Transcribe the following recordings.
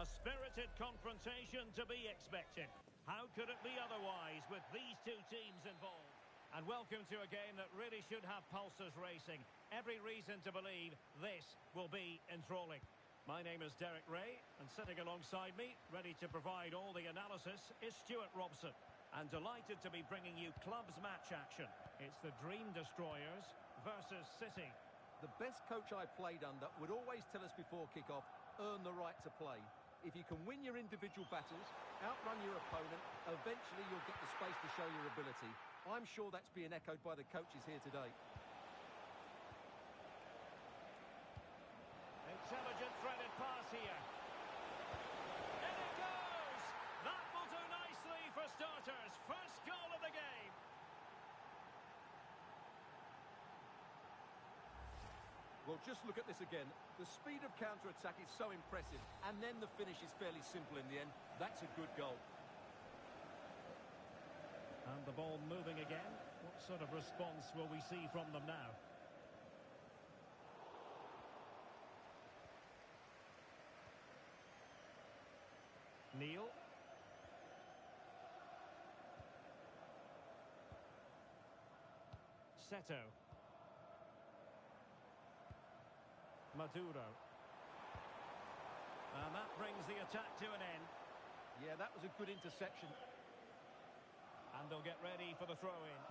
spirited confrontation to be expected. How could it be otherwise with these two teams involved? And welcome to a game that really should have pulses racing. Every reason to believe this will be enthralling. My name is Derek Ray, and sitting alongside me, ready to provide all the analysis, is Stuart Robson. And delighted to be bringing you clubs match action. It's the Dream Destroyers versus City. The best coach I played under would always tell us before kick-off, earn the right to play. If you can win your individual battles, outrun your opponent, eventually you'll get the space to show your ability. I'm sure that's being echoed by the coaches here today. Intelligent threaded pass here. In it goes! That will do nicely for starters. First goal of the game. Well, just look at this again. The speed of counter-attack is so impressive, and then the finish is fairly simple in the end. That's a good goal. And the ball moving again. What sort of response will we see from them now? Neil. Seto. Maduro. And that brings the attack to an end. Yeah, that was a good interception. And they'll get ready for the throw-in.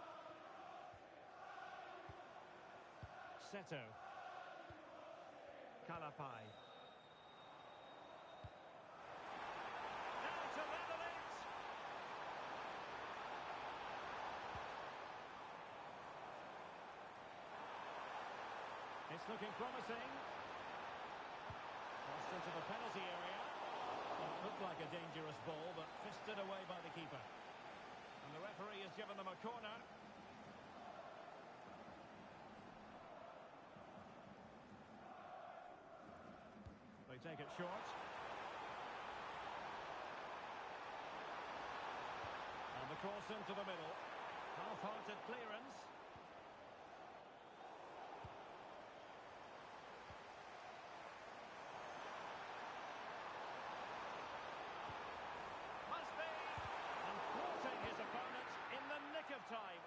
Seto. Kalapai. Now to level it. It's looking promising. Crossed into the penalty area. Well, it looked like a dangerous ball, but fisted away by the keeper. And the referee has given them a corner. They take it short. And the cross into the middle. Half-hearted clearance. In the nick of time.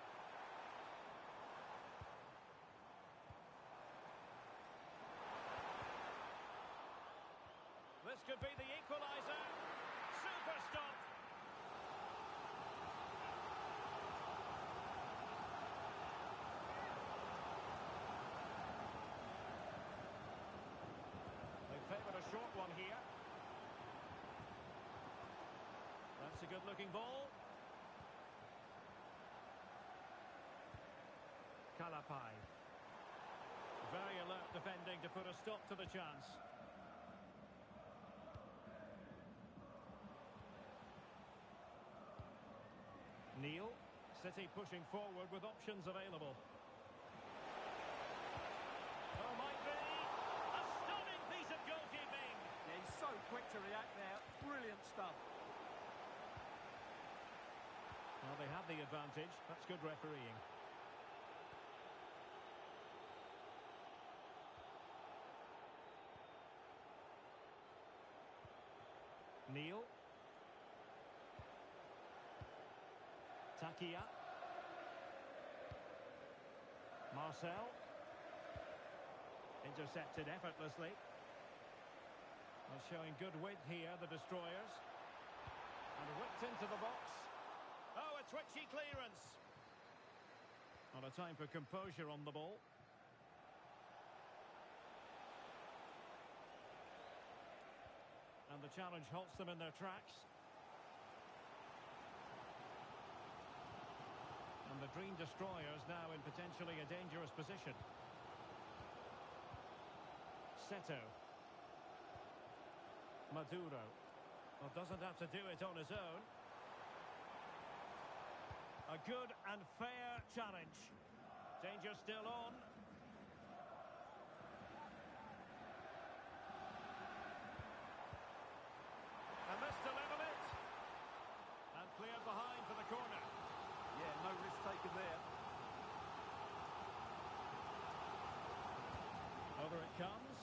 This could be the equaliser. Super stop. They favoured a short one here. That's a good-looking ball. Kalapai. Very alert defending to put a stop to the chance. Neil. City pushing forward with options available. Oh, might be. A stunning piece of goalkeeping. Yeah, he's so quick to react there. Brilliant stuff. Well, they have the advantage. That's good refereeing. Neil. Takia. Marcel. Intercepted effortlessly. Well, showing good width here, the Destroyers. And whipped into the box. Oh, a twitchy clearance. Not a time for composure on the ball. And the challenge halts them in their tracks. And the Dream Destroyers now in potentially a dangerous position. Seto. Maduro. Well, doesn't have to do it on his own. A good and fair challenge. Danger still on. And this to level it. And cleared behind for the corner. Yeah, no risk taken there. Over it comes.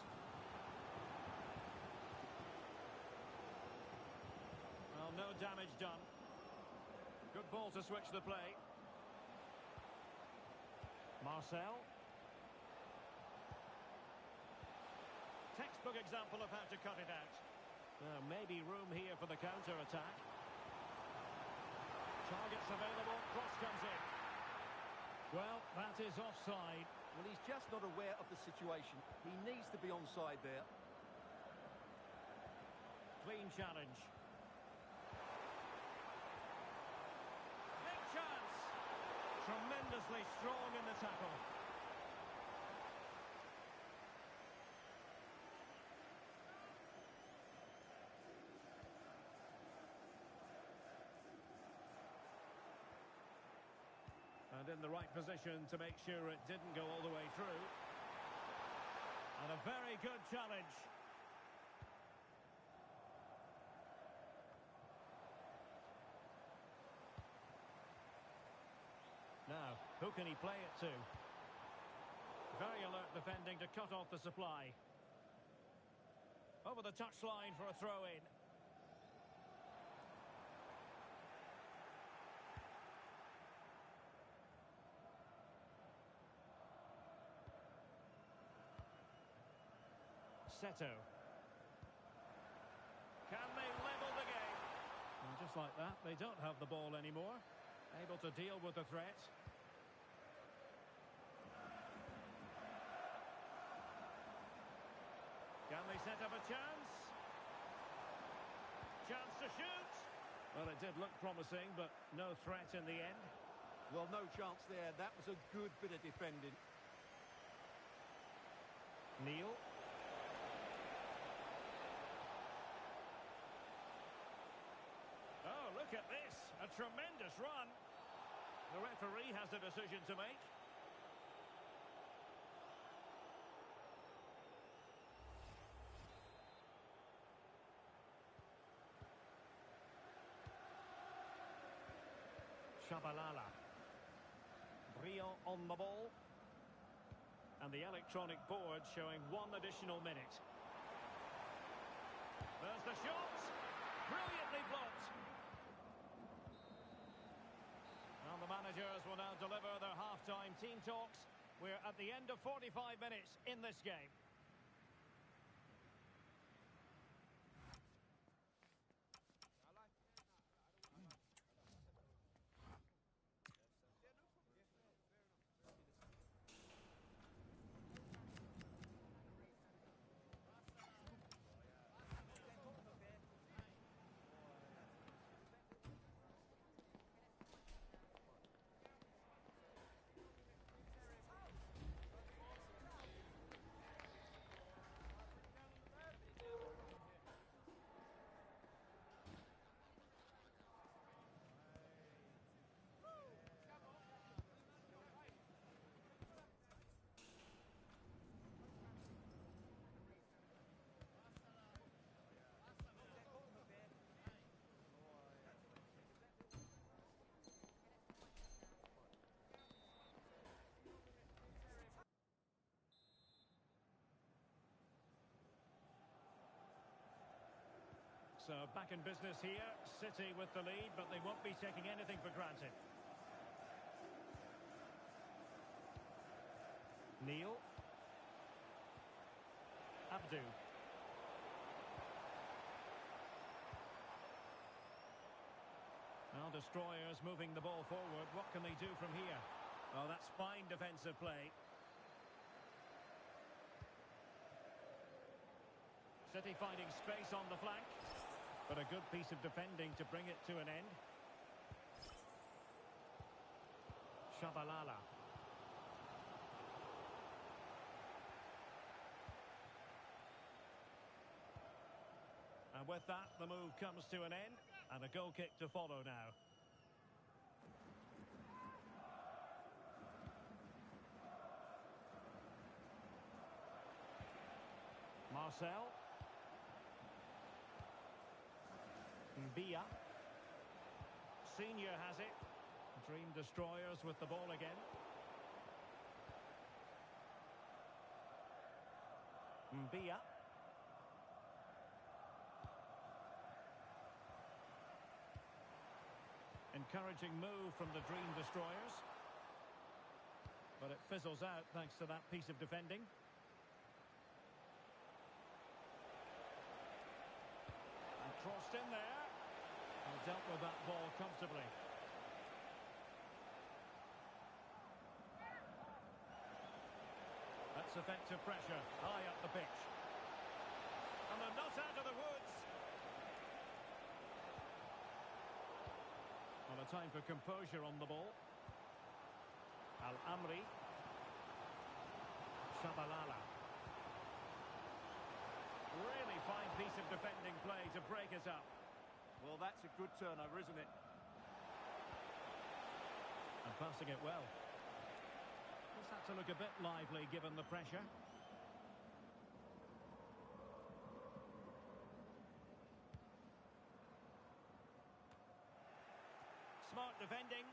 done. Good ball to switch the play. Marcel. Textbook example of how to cut it out. Maybe room here for the counter-attack. Targets available, cross comes in. Well, that is offside. Well, he's just not aware of the situation. He needs to be onside there. Clean challenge. Big chance. Tremendously strong in the tackle. And in the right position to make sure it didn't go all the way through. And a very good challenge. Now, who can he play it to? Very alert defending to cut off the supply. Over the touchline for a throw-in. Seto. Can they level the game? And just like that, they don't have the ball anymore. Able to deal with the threat. Can they set up a chance? Chance to shoot. Well, it did look promising, but no threat in the end. Well, no chance there. That was a good bit of defending. Neil. Oh, look at this. A tremendous run. The referee has a decision to make. Shabalala. Brio on the ball. And the electronic board showing 1 additional minute. There's the shot. Brilliantly blocked. And the managers will now deliver their half-time team talks. We're at the end of 45 minutes in this game. So back in business here, City with the lead, but they won't be taking anything for granted. Neil. Abdu. Now destroyers moving the ball forward. What can they do from here? Oh, that's fine defensive play. City finding space on the flank. But a good piece of defending to bring it to an end. Shabalala. And with that, the move comes to an end. And a goal kick to follow now. Marcel. Mbia. Senior has it. Dream destroyers with the ball again. Mbia. Encouraging move from the Dream Destroyers. But it fizzles out thanks to that piece of defending. And crossed in there. And dealt with that ball comfortably. That's effective pressure, high up the pitch. And they're not out of the woods. Well, a time for composure on the ball. Al-Amri. Shabalala. Really fine piece of defending play to break us up. Well, that's a good turnover, isn't it? And passing it well. Just had to look a bit lively given the pressure. Smart defending.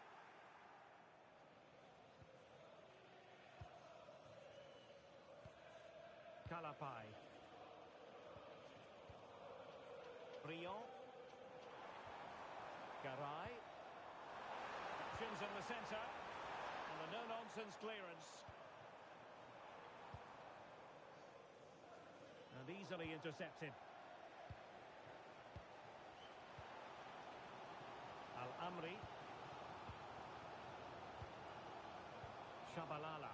Calapai. Briand. Garay. Options in the centre. And a no-nonsense clearance. And easily intercepted. Al-Amri. Shabalala.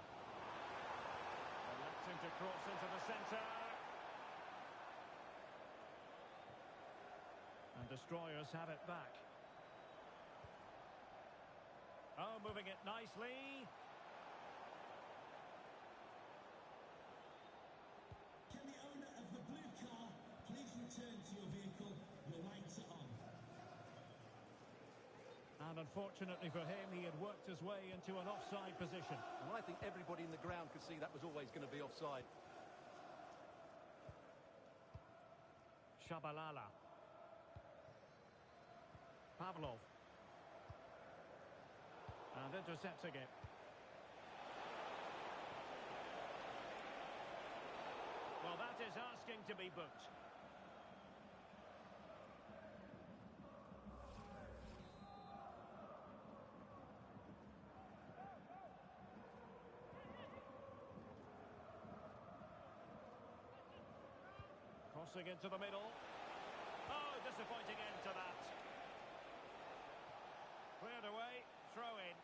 Electing to cross into the centre. And Destroyers have it back. Oh, moving it nicely. Can the owner of the blue car please return to your vehicle? Your lights are on. And unfortunately for him, he had worked his way into an offside position. And I think everybody in the ground could see that was always going to be offside. Shabalala. Pavlov. And intercepting it. Well, that is asking to be booked. Crossing into the middle. Oh, disappointing end to that. Cleared away, throw in.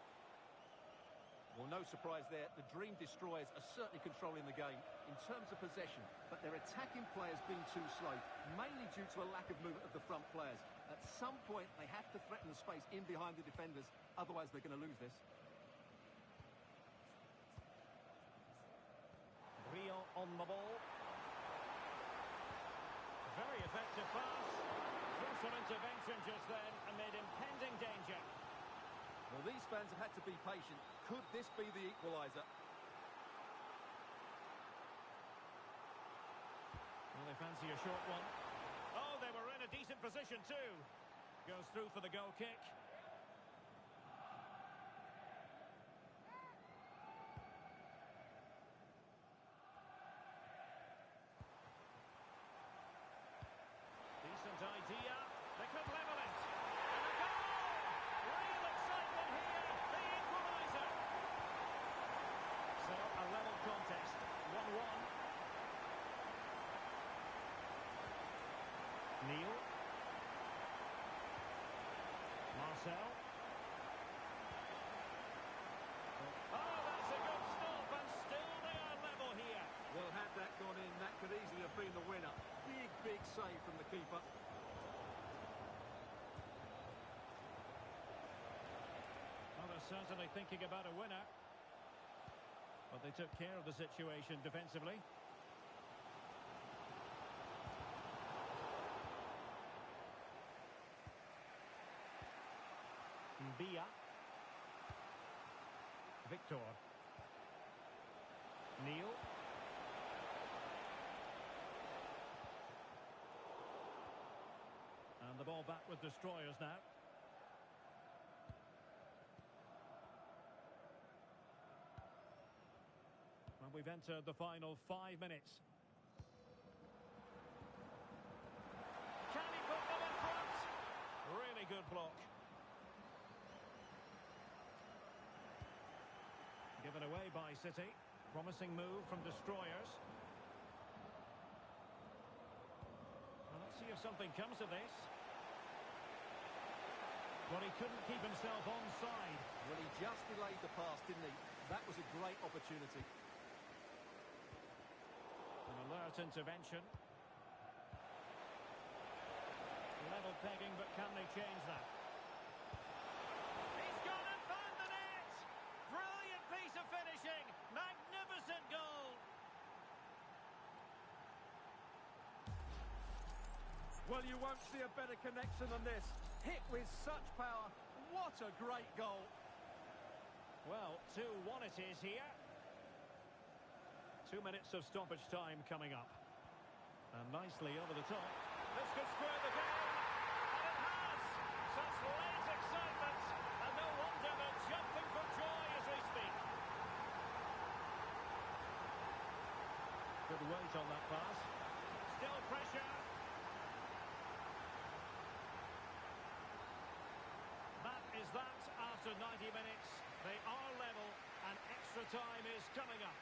Well, no surprise there. The Dream Destroyers are certainly controlling the game in terms of possession, but their attacking players being too slow, mainly due to a lack of movement of the front players. At some point, they have to threaten the space in behind the defenders, otherwise they're going to lose this. Rio on the ball. Very effective pass. Through some intervention just then amid impending danger. Well, these fans have had to be patient. Could this be the equaliser? Well, they fancy a short one. Oh, they were in a decent position too. Goes through for the goal kick. Decent idea. They could level it. And a goal! Real excitement here. The equaliser. So, a level contest. 1-1. Neil. Marcel. Oh, that's a good stop, and still they are level here. Well, had that gone in, that could easily have been the winner. Big save from the keeper. Well, they're certainly thinking about a winner. But they took care of the situation defensively. Mbia. Victor. Neil. And the ball back with Destroyers now. And we've entered the final 5 minutes. Can he put them in front? Really good block. Given away by City. Promising move from destroyers. Well, let's see if something comes of this. Well, he couldn't keep himself onside. Well, he just delayed the pass, didn't he? That was a great opportunity. An alert intervention. Level pegging, but can they change that? He's gone and found the net! Brilliant piece of finishing! Magnificent goal! Well, you won't see a better connection than this. Hit with such power. What a great goal. Well, 2-1 it is here. 2 minutes of stoppage time coming up. And nicely over the top. This could square the game. And it has! Such late excitement. And no wonder they're jumping for joy as we speak. Good weight on that pass. Still pressure. That is that after 90 minutes. They are level and extra time is coming up.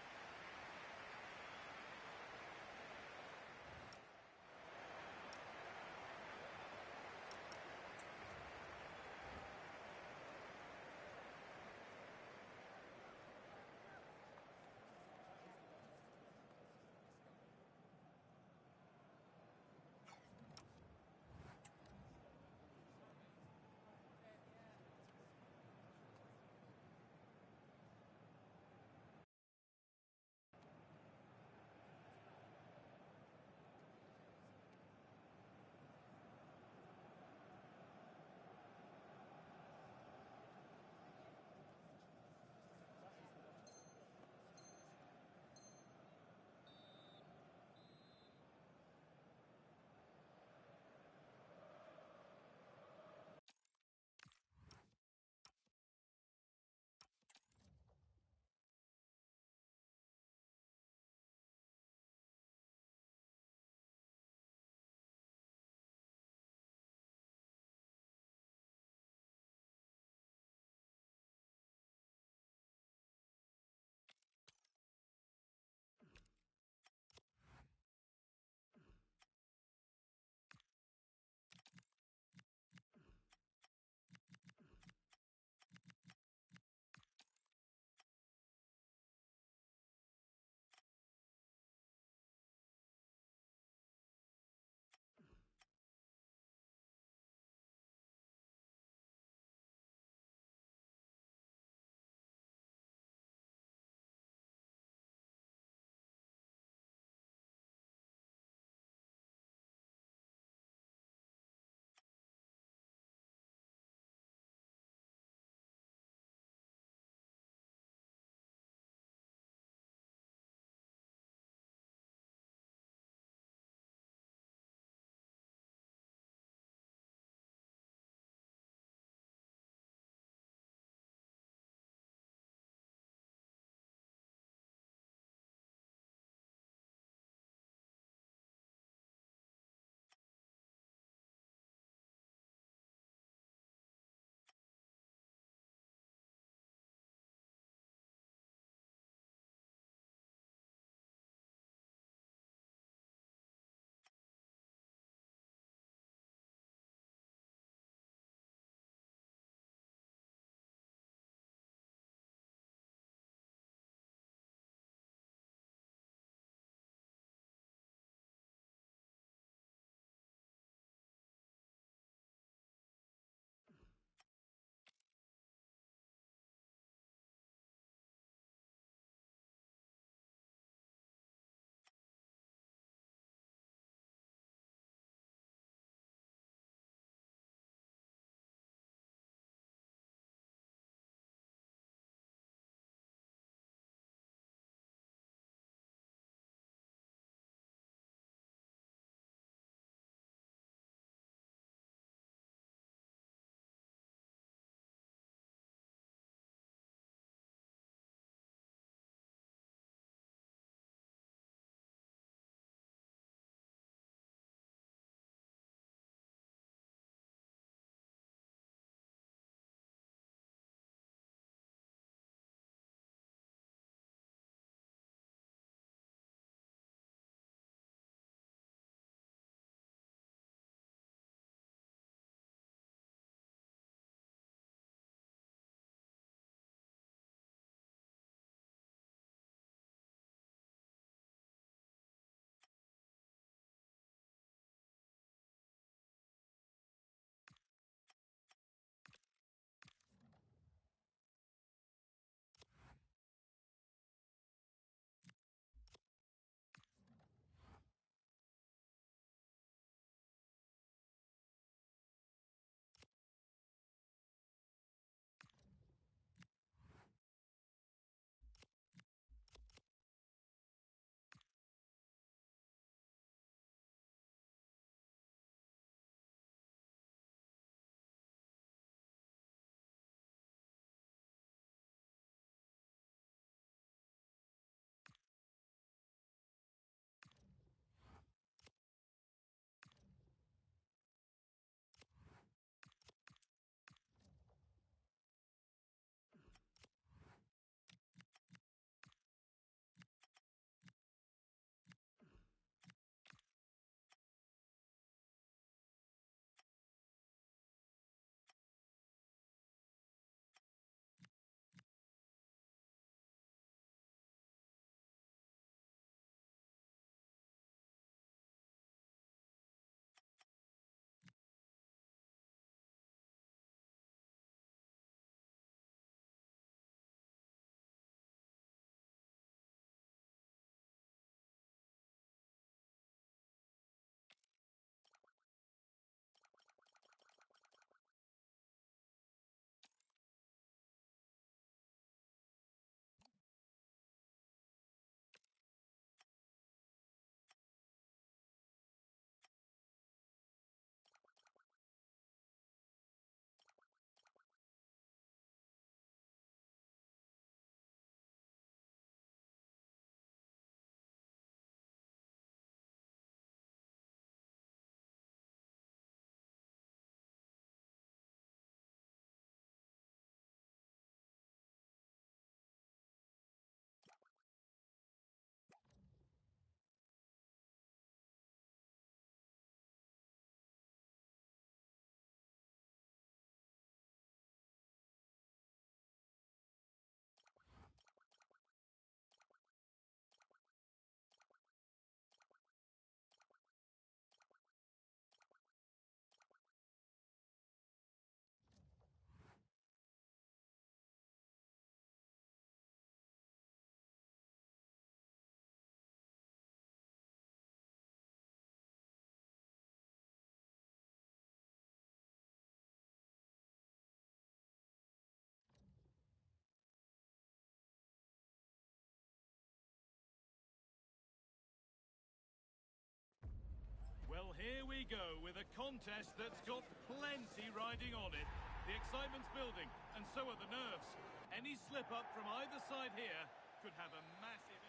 Here we go with a contest that's got plenty riding on it. The excitement's building, and so are the nerves. Any slip-up from either side here could have a massive...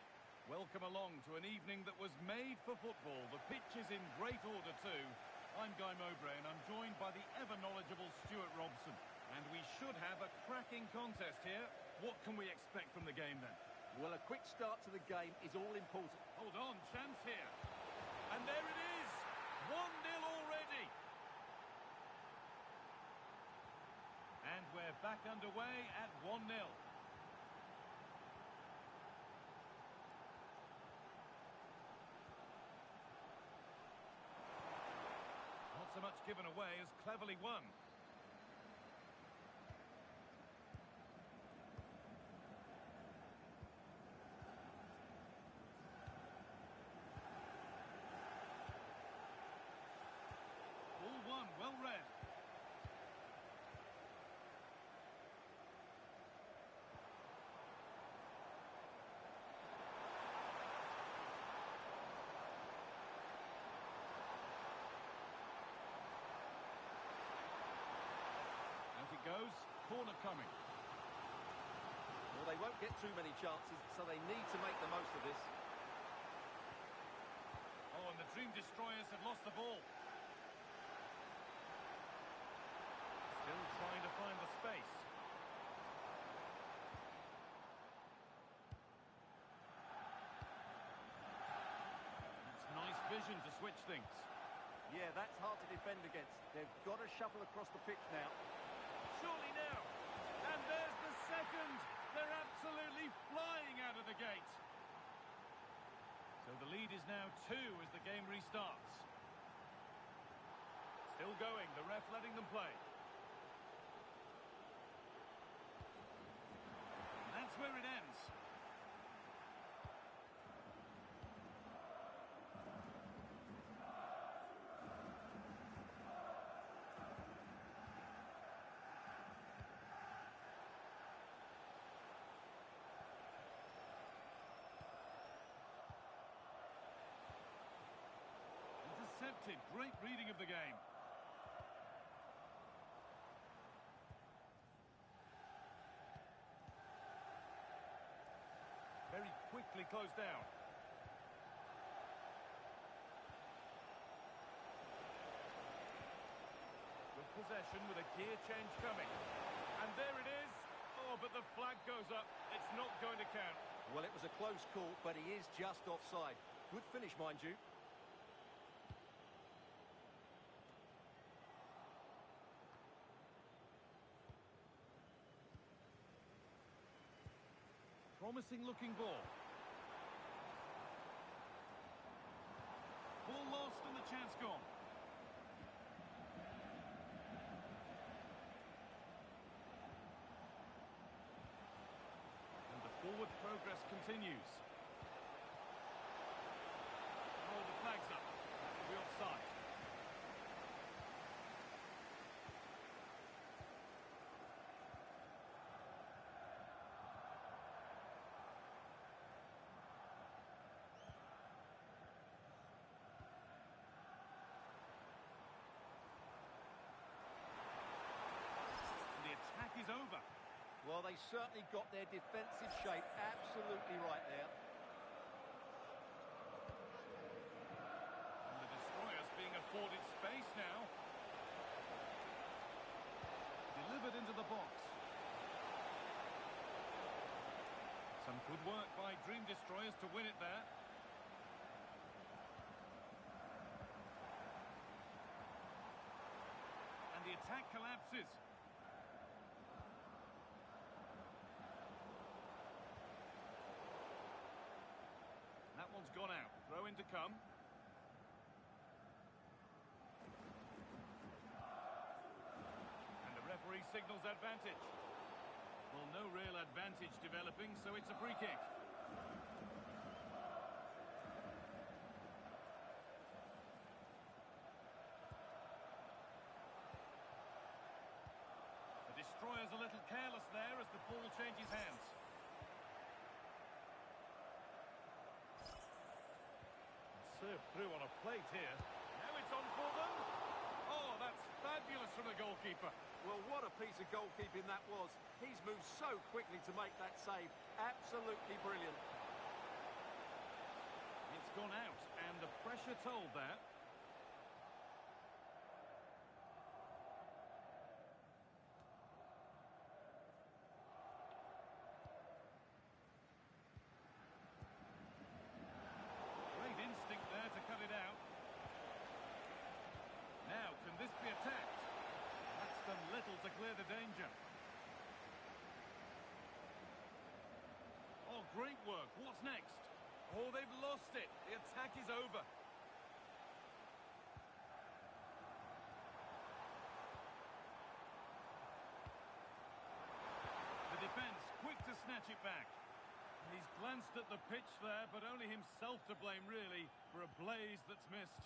Welcome along to an evening that was made for football. The pitch is in great order too. I'm Guy Mowbray and I'm joined by the ever-knowledgeable Stuart Robson. And we should have a cracking contest here. What can we expect from the game then? Well, a quick start to the game is all important. Hold on, chance here. And there it is! 1-0 already! And we're back underway at 1-0. Not so much given away as cleverly won. Ball one, well read. Out it goes, corner coming. Well, they won't get too many chances, so they need to make the most of this. Oh, and the Dream Destroyers have lost the ball. Still trying to find the space. That's nice vision to switch things. Yeah, that's hard to defend against. They've got to shuffle across the pitch now. Surely now. And there's the second. They're absolutely flying out of the gate. So the lead is now 2 as the game restarts. Still going, the ref letting them play. And that's where it ends. Intercepted, great reading of the game. Very quickly closed down. Good possession with a gear change coming. And there it is. Oh, but the flag goes up. It's not going to count. Well, it was a close call, but he is just offside. Good finish, mind you. Promising looking ball. Ball lost and the chance gone. And the forward progress continues. Oh, the flag's up. That will be offside. Is over. Well, they certainly got their defensive shape absolutely right there. And the Destroyers being afforded space now. Delivered into the box. Some good work by Dream Destroyers to win it there. And the attack collapses. That one's gone out. Throw in to come. And the referee signals advantage. Well, no real advantage developing, so it's a free kick. The Destroyer's a little careless there as the ball changes hands. Served through on a plate here. Now it's on for them. Oh, that's fabulous from the goalkeeper. Well, what a piece of goalkeeping that was. He's moved so quickly to make that save. Absolutely brilliant. It's gone out, and the pressure told that. Great instinct there to cut it out. Now, can this be attacked? That's done little to clear the danger. Oh, great work. What's next? Oh, they've lost it. The attack is over. The defence quick to snatch it back. He's glanced at the pitch there, but only himself to blame, really, for a blaze that's missed.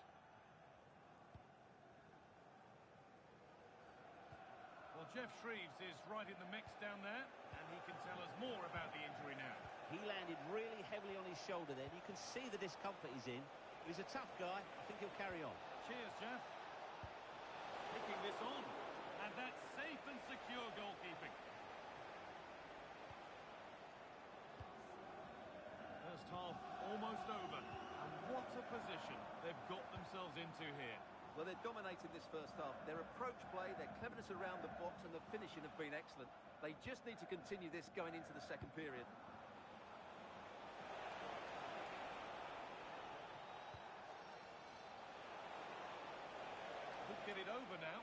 Well, Jeff Shreves is right in the mix down there, and he can tell us more about the injury now. He landed really heavily on his shoulder then. You can see the discomfort he's in. He's a tough guy. I think he'll carry on. Cheers, Jeff. Picking this on. And that's safe and secure goalkeeping. First half almost over. And what a position they've got themselves into here. Well, they're dominating this first half. Their approach play, their cleverness around the box and the finishing have been excellent. They just need to continue this going into the second period. Could get it over now.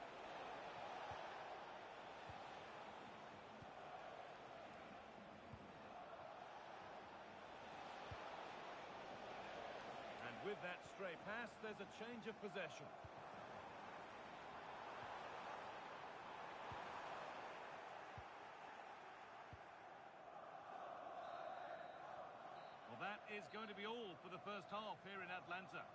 And with that stray pass, there's a change of possession. Well, that is going to be all for the first half here in Atlanta.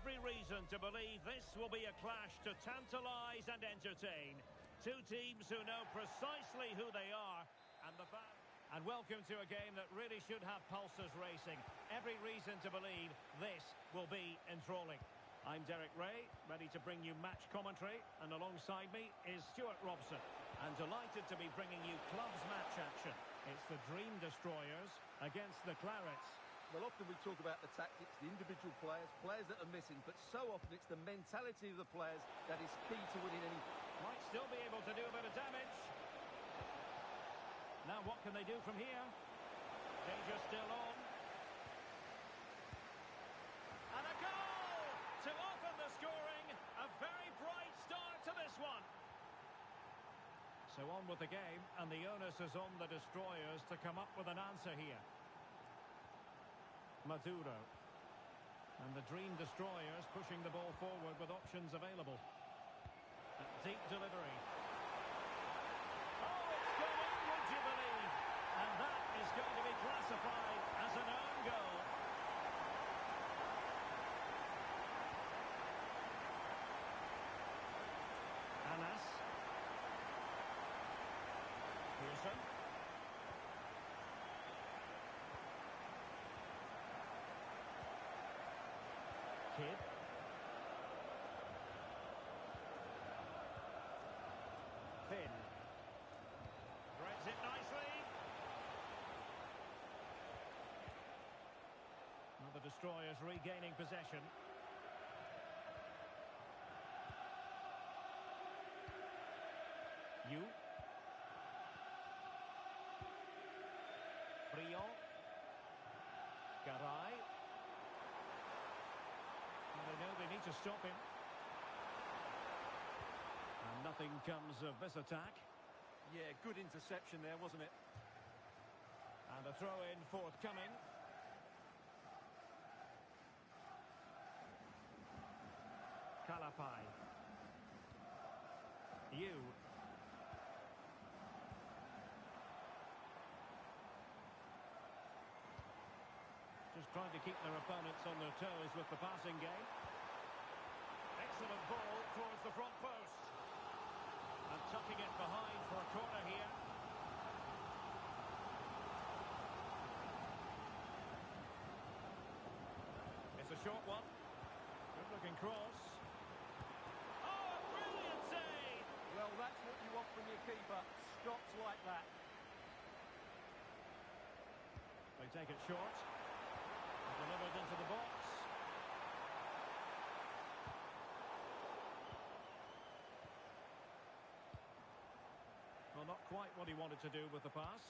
every reason to believe this will be a clash to tantalise and entertain. Two teams who know precisely who they are, and the fans. And welcome to a game that really should have pulses racing. Every reason to believe this will be enthralling. I'm Derek Ray, ready to bring you match commentary, and alongside me is Stuart Robson. And delighted to be bringing you clubs match action. It's the Dream Destroyers against the Clarets. Well, often we talk about the tactics, the individual players, players that are missing, but so often it's the mentality of the players that is key to winning any. Might still be able to do a bit of damage. Now what can they do from here? Danger still on. And a goal to open the scoring. A very bright start to this one. So on with the game, and the onus is on the Destroyers to come up with an answer here. Maduro. And the Dream Destroyers pushing the ball forward with options available. A deep delivery. Oh, it's going, would you believe? And that is going to be classified as an own goal. Anas. Pearson. Kidd. Finn. Threads it nicely. Now the Destroyers regaining possession. You. Brion. Garay. And they know they need to stop him. And nothing comes of this attack. Yeah, good interception there, wasn't it? And a throw-in forthcoming. Kalapai. You. Just trying to keep their opponents on their toes with the passing game. Excellent ball towards the front post. And tucking it behind for a corner here. It's a short one. Good looking cross. Oh, a brilliant save! Well, that's what you want from your keeper. Stops like that. They take it short. Delivered into the box. Well, not quite what he wanted to do with the pass.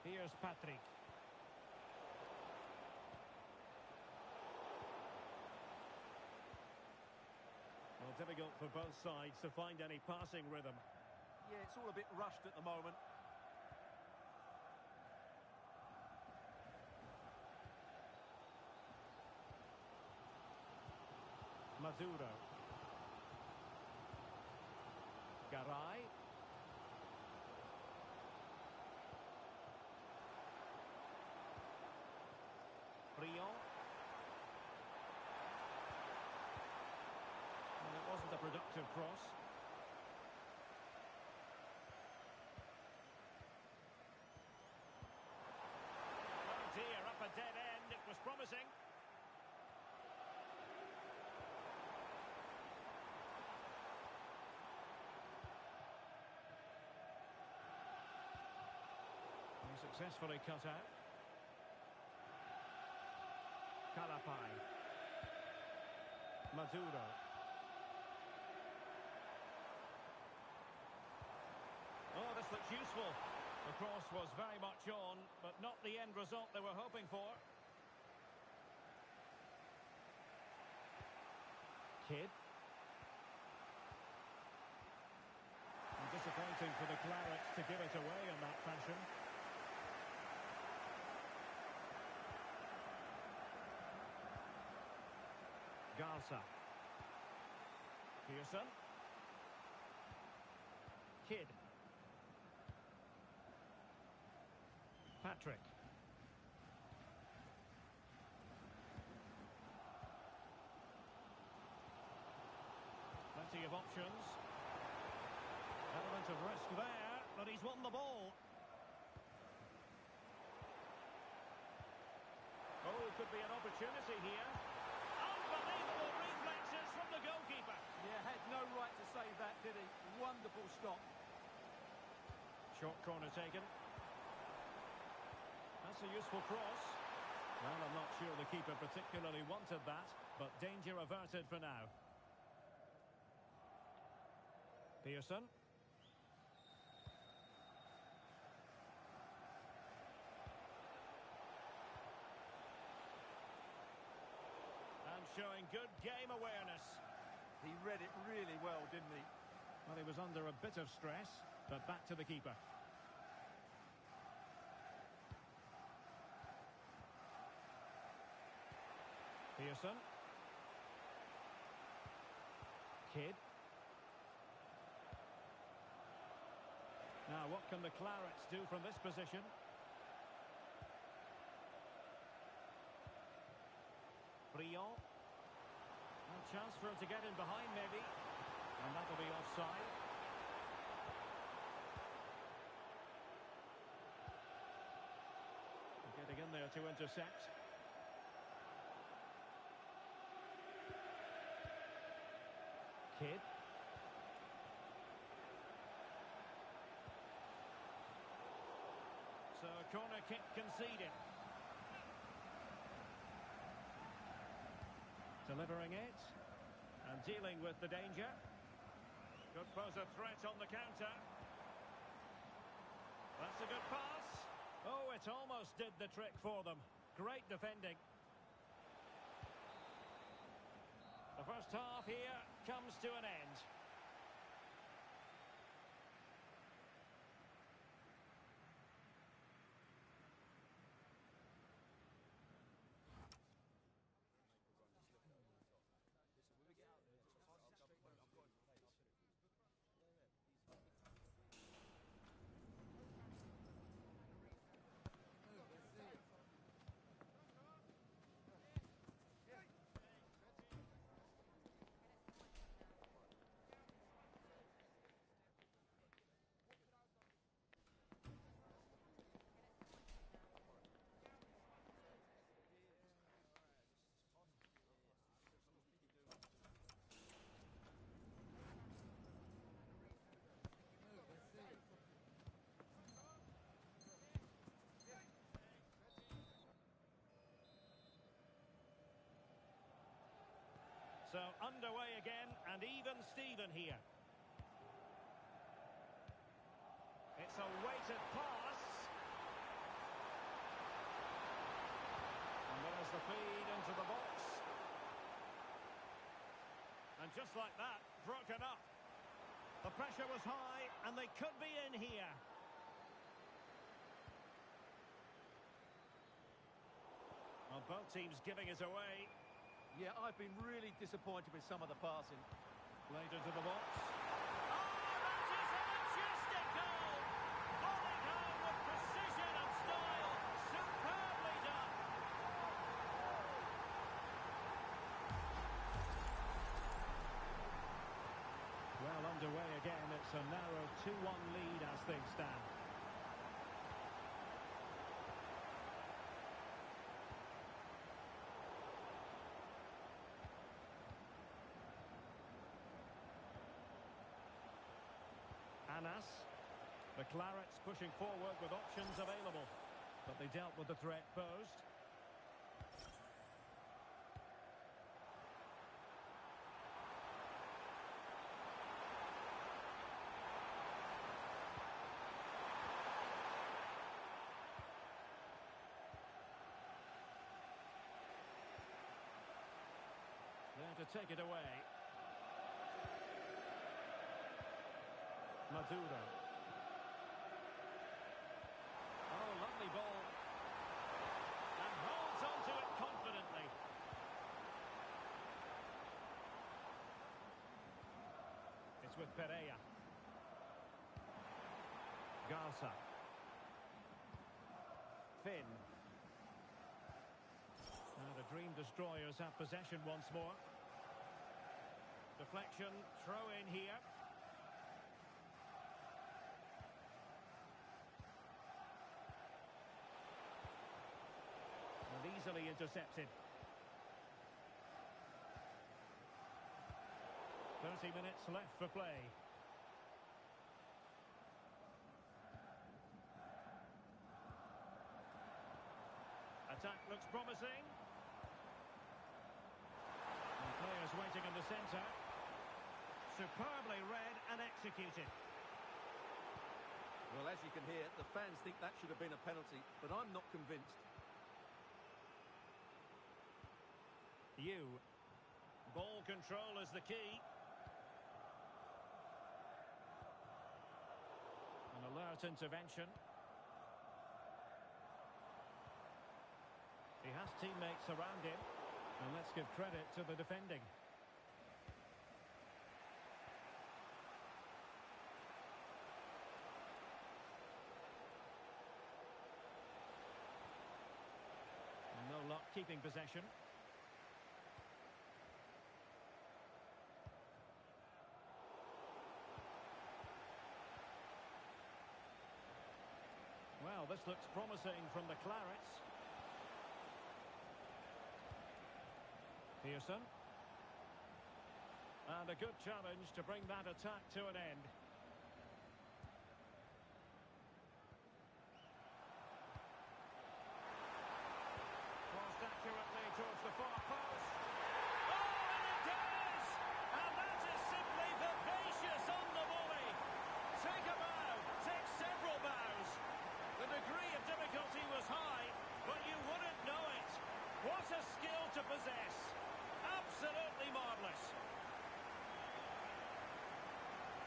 Here's Patrick. Well, difficult for both sides to find any passing rhythm. Yeah, it's all a bit rushed at the moment. Maduro. Garay. Brion. Well, it wasn't a productive cross. Oh dear, up a dead end. It was promising. Successfully cut out. Kalapai. Maduro. Oh, this looks useful. The cross was very much on, but not the end result they were hoping for. Kidd. And disappointing for the Clarets to give it away in that fashion. Garza. Pearson. Kidd. Patrick. variety of options. Element of risk there, but he's won the ball. Oh, could be an opportunity here. Unbelievable reflexes from the goalkeeper. Yeah, had no right to save that, did he? Wonderful stop. Short corner taken. That's a useful cross. Well, I'm not sure the keeper particularly wanted that, but danger averted for now. Pearson. And showing good game awareness. He read it really well, didn't he? Well, he was under a bit of stress, but back to the keeper. Pearson. Kidd. Now, what can the Clarets do from this position? Briand. A chance for him to get in behind, maybe. And that'll be offside. Getting in there to intercept. Kidd. So, corner kick conceded. Delivering it. And dealing with the danger. Could pose a threat on the counter. That's a good pass. Oh, it almost did the trick for them. Great defending. The first half here comes to an end. So underway again, and even Steven here. It's a weighted pass. And there's the feed into the box. And just like that, broken up. The pressure was high, and they could be in here. Well, both teams giving it away. Yeah, I've been really disappointed with some of the passing. Played into the box. Oh, that is a majestic goal! Falling home with precision and style. Superbly done. Well, underway again. It's a narrow 2-1 lead as things stand. Anas. The Clarets pushing forward with options available. But they dealt with the threat posed. There to take it away. Maduro. Oh, lovely ball. And holds on to it confidently. It's with Pereira. Garza. Finn. Now the Dream Destroyers have possession once more. Deflection, throw in here. And easily intercepted. 30 minutes left for play. Attack looks promising. And players waiting in the centre. Superbly read and executed. Well, as you can hear, the fans think that should have been a penalty, but I'm not convinced. Ball control is the key. An alert intervention. He has teammates around him. And let's give credit to the defending. And no luck keeping possession. Well, this looks promising from the Clarets. Pearson. And a good challenge to bring that attack to an end. Crossed accurately towards the far post. Oh, and it does! And that is simply vivacious on the volley. Take a bow, take several bows. The degree of difficulty was high, but you wouldn't know it. What a skill to possess. Absolutely marvellous.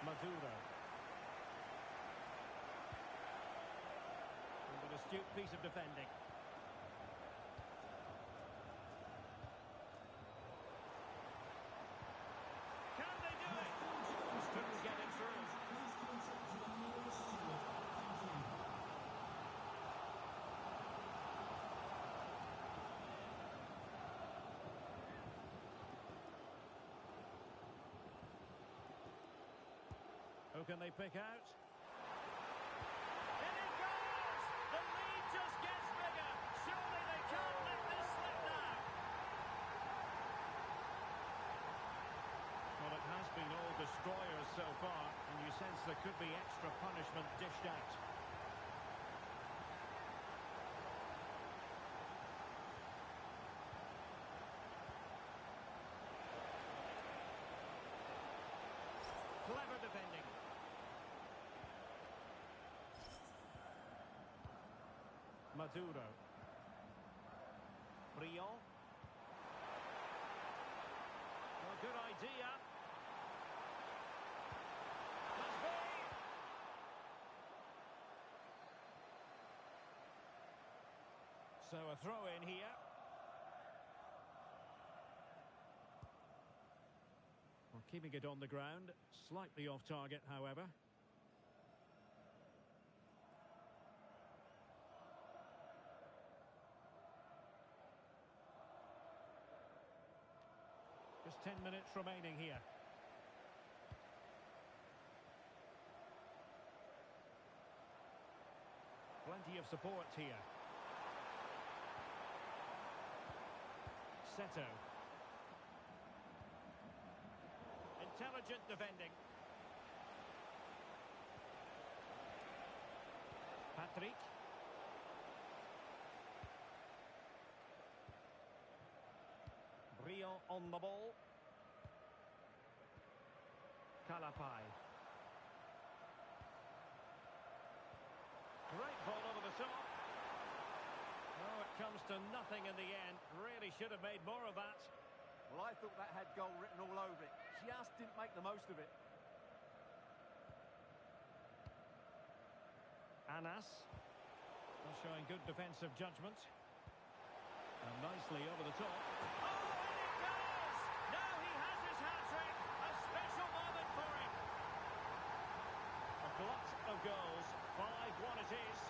Maduro. And an astute piece of defending. Can they do it? Just couldn't get it through. Who can they pick out? In it goes! The lead just gets bigger. Surely they can't let this slip now. Well, it has been all destroyers so far, and you sense there could be extra punishment dished out. Clever defending. Maduro. Brion. Well, good idea. Must be. So a throw in here. Well, keeping it on the ground. Slightly off target, however. Just 10 minutes remaining here. Plenty of support here. Seto. Intelligent defending. Patrick. Brion on the ball. Calapai. Great ball over the top. Oh, it comes to nothing in the end. Really should have made more of that. Well, I thought that had goal written all over it. Just didn't make the most of it. Anas. Showing good defensive judgment. And nicely over the top. Oh, and it goes! Now he has his hat-trick. A special moment for him. A glut of goals. 5-1 it is.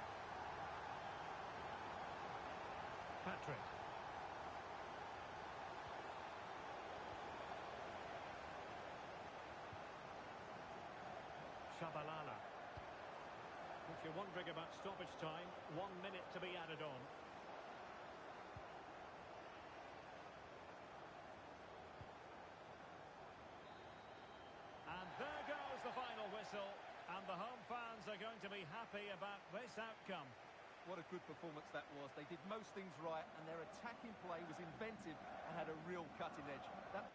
Patrick. Shabalala. If you're wondering about stoppage time, 1 minute to be added on. And there goes the final whistle. And the home fans are going to be happy about this outcome. What a good performance that was. They did most things right, and their attacking play was inventive and had a real cutting edge. That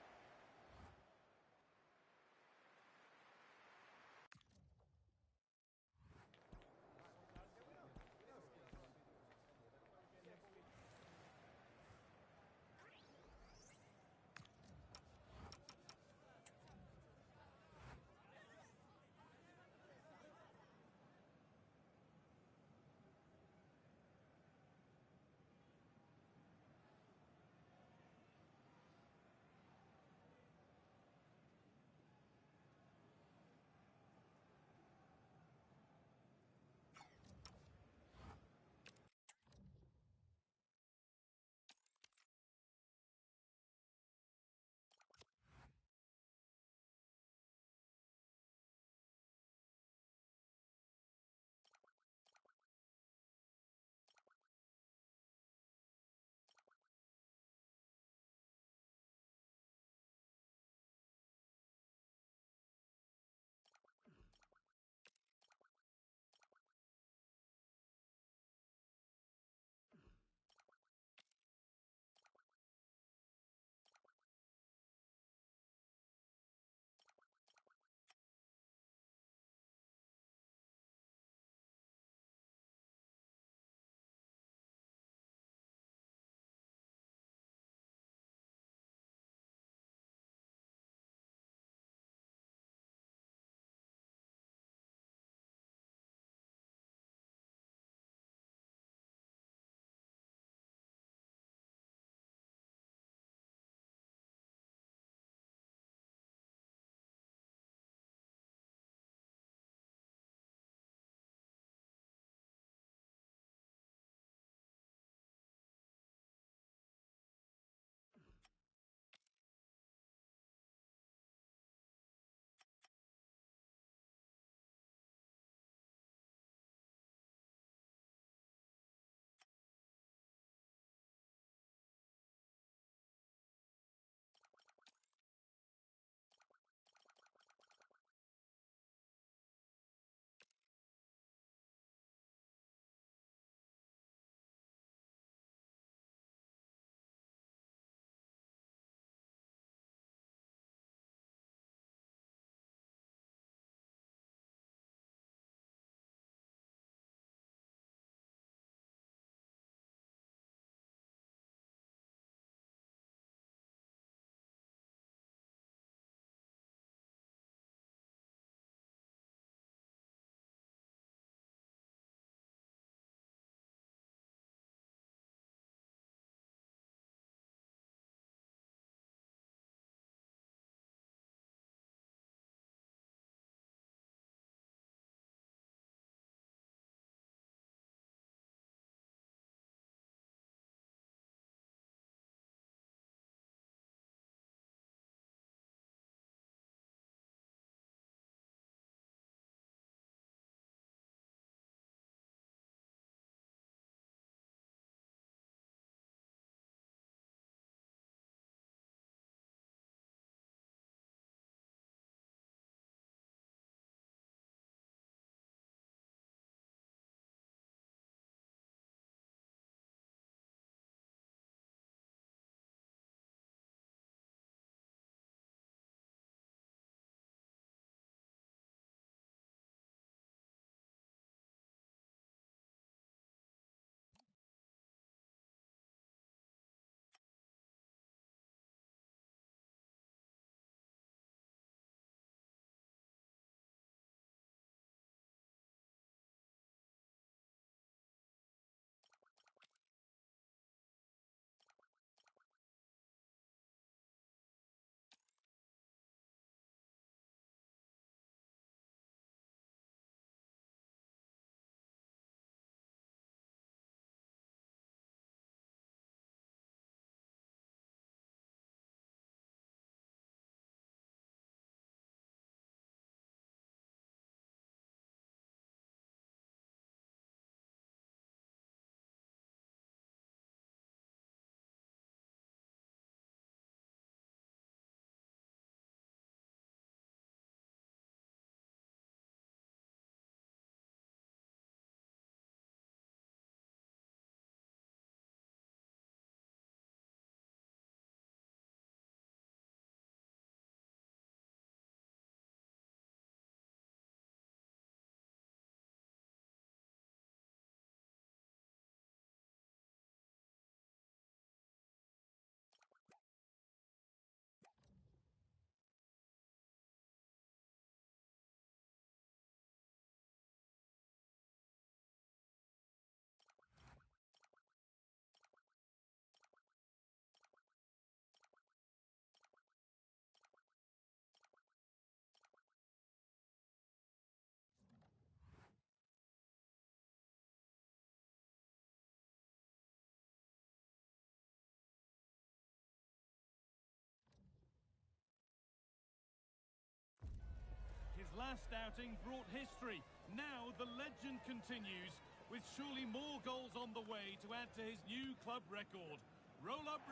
last outing brought history. Now the legend continues, with surely more goals on the way to add to his new club record. Roll up,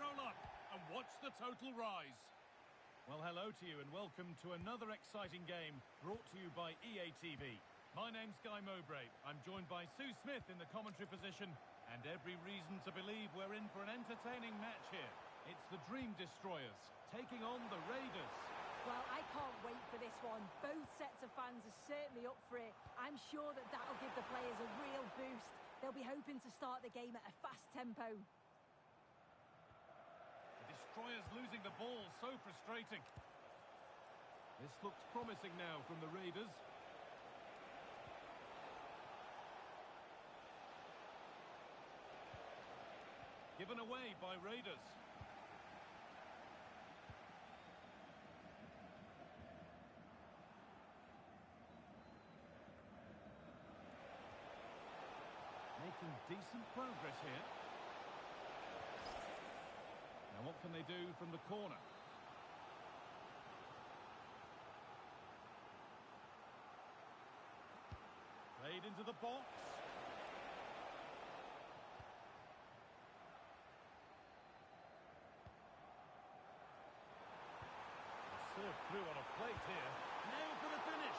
and watch the total rise. Well, hello to you and welcome to another exciting game brought to you by EA TV. My name's Guy Mowbray. I'm joined by Sue Smith in the commentary position, and every reason to believe we're in for an entertaining match here. It's the Dream Destroyers taking on the Raiders. Well, I can't wait for this one. Both sets of fans are certainly up for it. I'm sure that that'll give the players a real boost. They'll be hoping to start the game at a fast tempo. The Destroyers losing the ball, so frustrating. This looks promising now from the Raiders. Given away by Raiders. Making decent progress here. Now what can they do from the corner? Played into the box. Served through on a plate here. Now for the finish.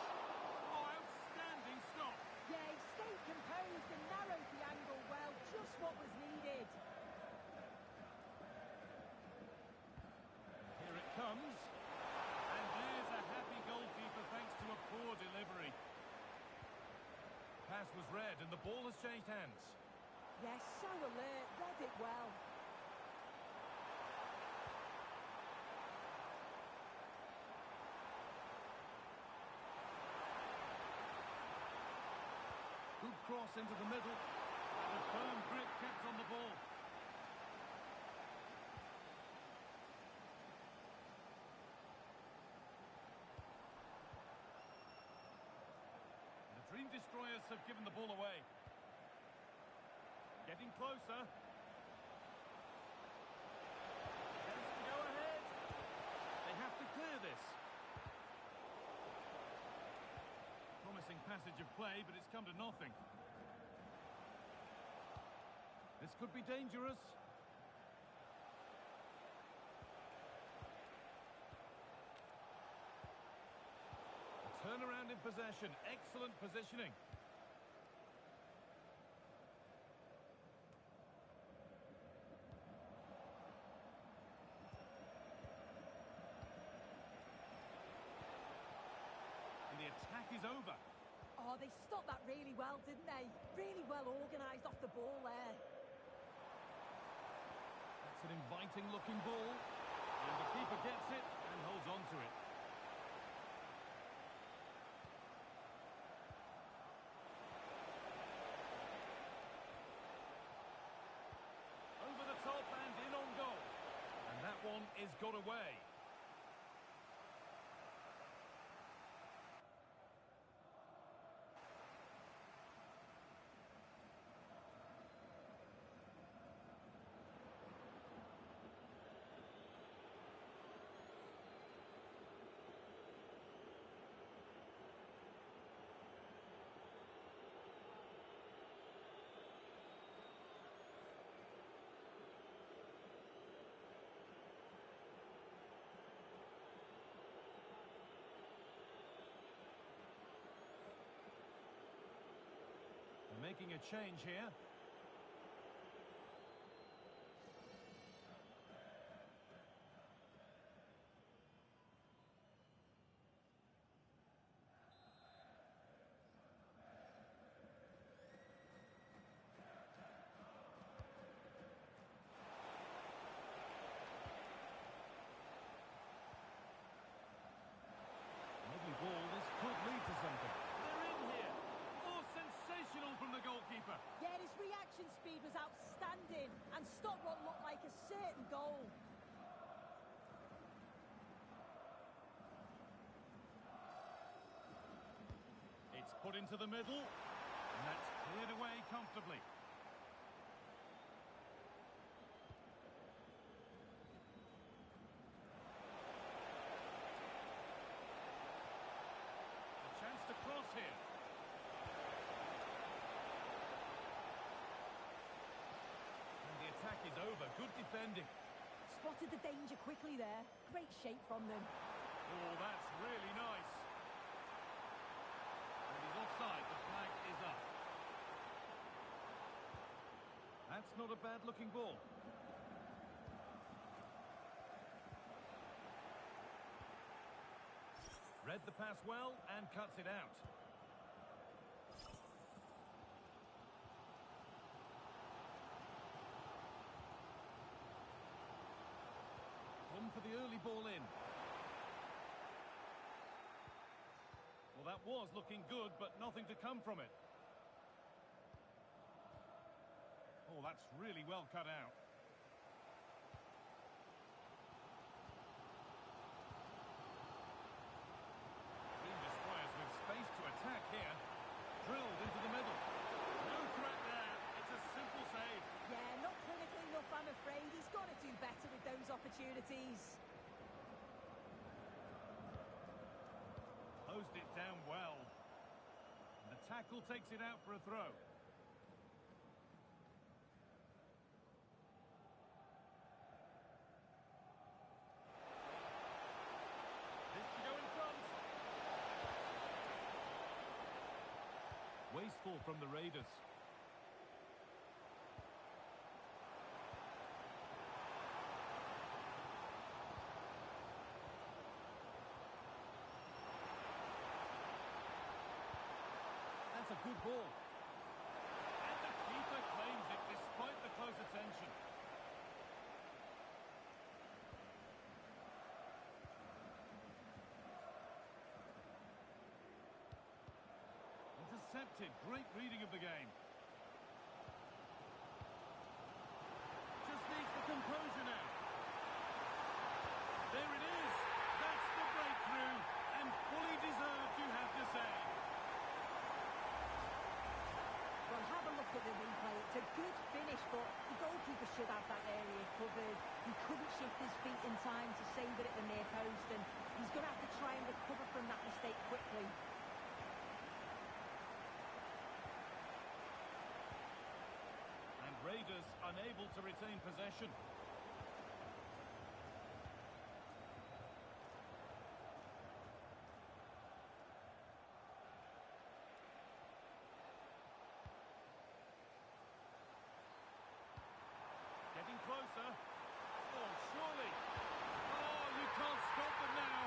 Oh, outstanding stop. Yeah, he stayed composed and narrowed the angle well. Just what was needed. Here it comes. And there's a happy goalkeeper thanks to a poor delivery. Pass was read and the ball has changed hands. Yes, so alert. Read it well. Good cross into the middle. The firm grip kept on the ball. The Dream Destroyers have given the ball away. Getting closer. Chance to go ahead. They have to clear this. Promising passage of play, but it's come to nothing. This could be dangerous. A turnaround in possession. Excellent positioning. And the attack is over. Oh, they stopped that really well, didn't they? Really well organised off the ball there. That's an inviting-looking ball. And the keeper gets it and holds on to it. Over the top and in on goal. And that one is got away. They're making a change here. Lovely ball. This could lead to something. They're in here. Oh, sensational from the goalkeeper. Yeah, his reaction speed was outstanding and stopped what looked like a certain goal. It's put into the middle, and that's cleared away comfortably. A chance over. Good defending. Spotted the danger quickly there. Great shape from them. Oh, that's really nice. And he's offside. The flag is up. That's not a bad-looking ball. Read the pass well and cuts it out. Gone for the early ball in. Well, that was looking good, but nothing to come from it. Oh, that's really well cut out. Team destroyers with space to attack here. Drilled into the middle. No threat there. It's a simple save. Yeah, not clinical enough, I'm afraid. He's got to do better with those opportunities. Closed it down well. And the tackle takes it out for a throw. This to go in front. Wasteful from the Raiders. That's a good ball. And the keeper claims it despite the close attention. Intercepted. Great reading of the game. Just needs the composure now. There it is. That's the breakthrough. And fully deserved, you have to say. Well, have a look at the replay. It's a good finish, but the goalkeeper should have that area covered. He couldn't shift his feet in time to save it at the near post, and he's going to have to try and recover from that mistake quickly. And Raiders unable to retain possession. Getting closer. Oh, surely. Oh, you can't stop them now.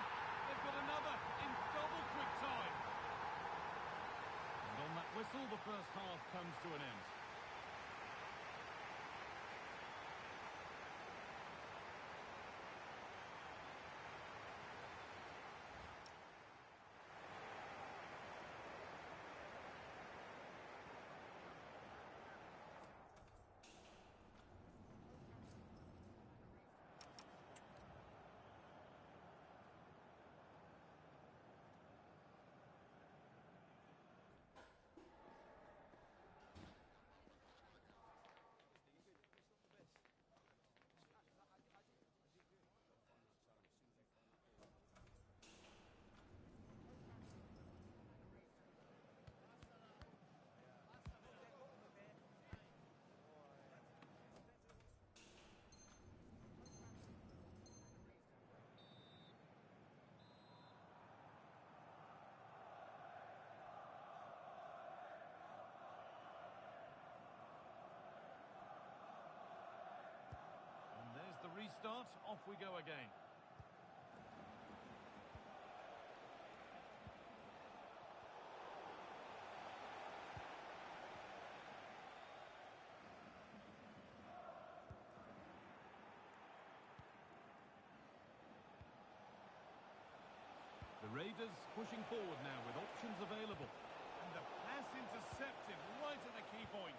They've got another in double quick time. And on that whistle, the first half comes to an end. The restart, off we go again. The Raiders pushing forward now with options available. And the pass intercepted right at the key point.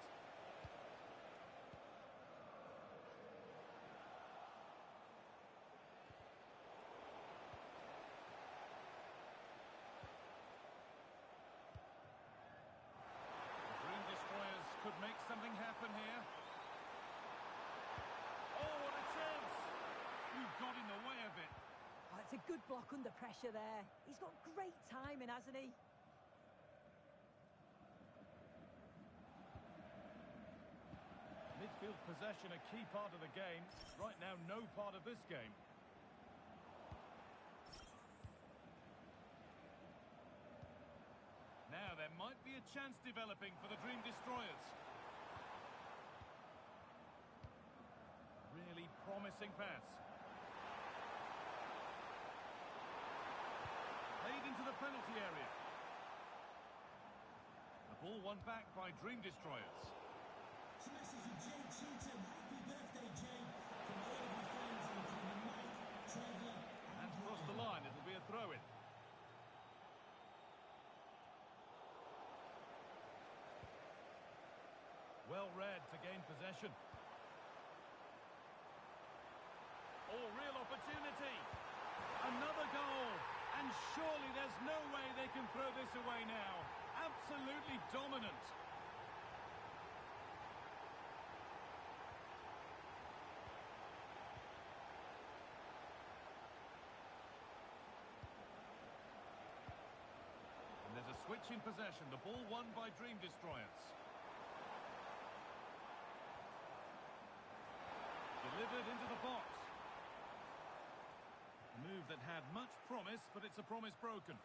Could make something happen here. Oh, what a chance! You've got in the way of it. Oh, it's a good block under pressure there. He's got great timing, hasn't he? Midfield possession a key part of the game. Right now, no part of this game. Now there might be a chance developing for the Dream Destroyers. Really promising pass. Played into the penalty area. The ball won back by Dream Destroyers. It's a message from Jay Cheatham. Happy birthday, Jay. From all of your friends, including Mike, Trevor, And across the line, it'll be a throw-in. Well read to gain possession. Oh, real opportunity. Another goal. And surely there's no way they can throw this away now. Absolutely dominant. And there's a switch in possession. The ball won by Dream Destroyers. Delivered into the box. A move that had much promise, but it's a promise broken.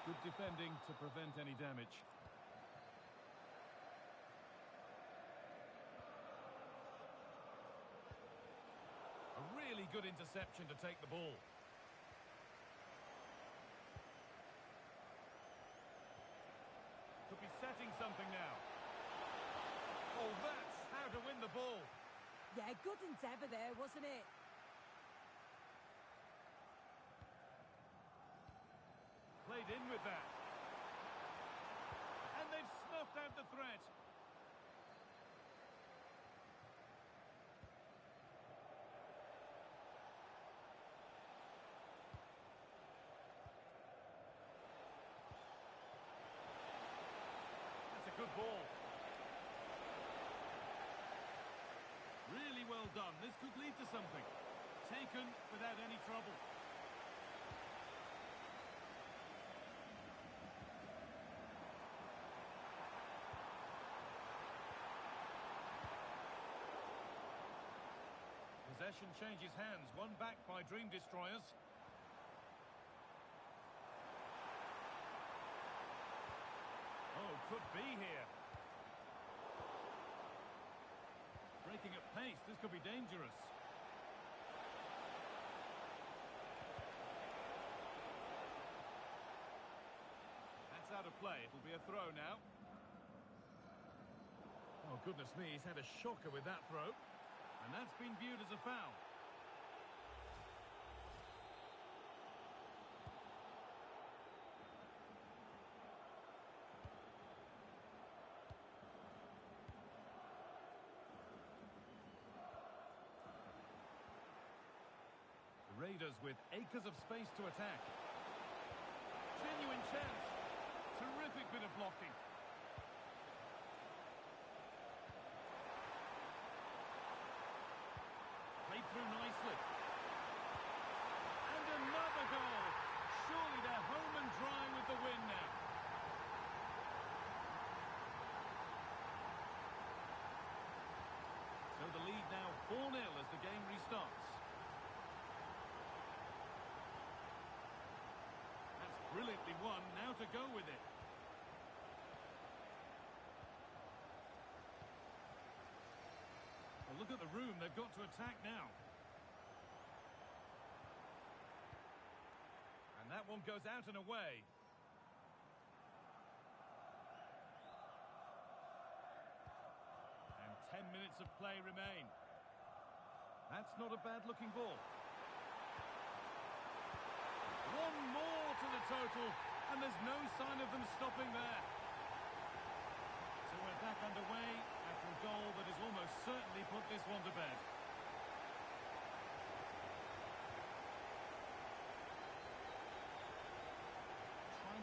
Good defending to prevent any damage. A really good interception to take the ball. Could be setting something now. Oh, that's how to win the ball. Yeah, good endeavour there, wasn't it? Played in with that. And they've snuffed out the threat. That's a good ball. Really well done. This could lead to something. Taken without any trouble. Possession changes hands, won back by Dream Destroyers. Oh, could be here. Breaking at pace, this could be dangerous. That's out of play, it'll be a throw now. Oh, goodness me, he's had a shocker with that throw. And that's been viewed as a foul. The Raiders with acres of space to attack. Genuine chance. Terrific bit of blocking. Through nicely. And another goal. Surely they're home and dry with the win now. So the lead now 4-0 as the game restarts. That's brilliantly won. Now to go with it. Well, look at the room. They've got to attack now. And that one goes out and away. And 10 minutes of play remain. That's not a bad-looking ball. One more to the total, and there's no sign of them stopping there. So we're back underway after a goal that has almost certainly put this one to bed.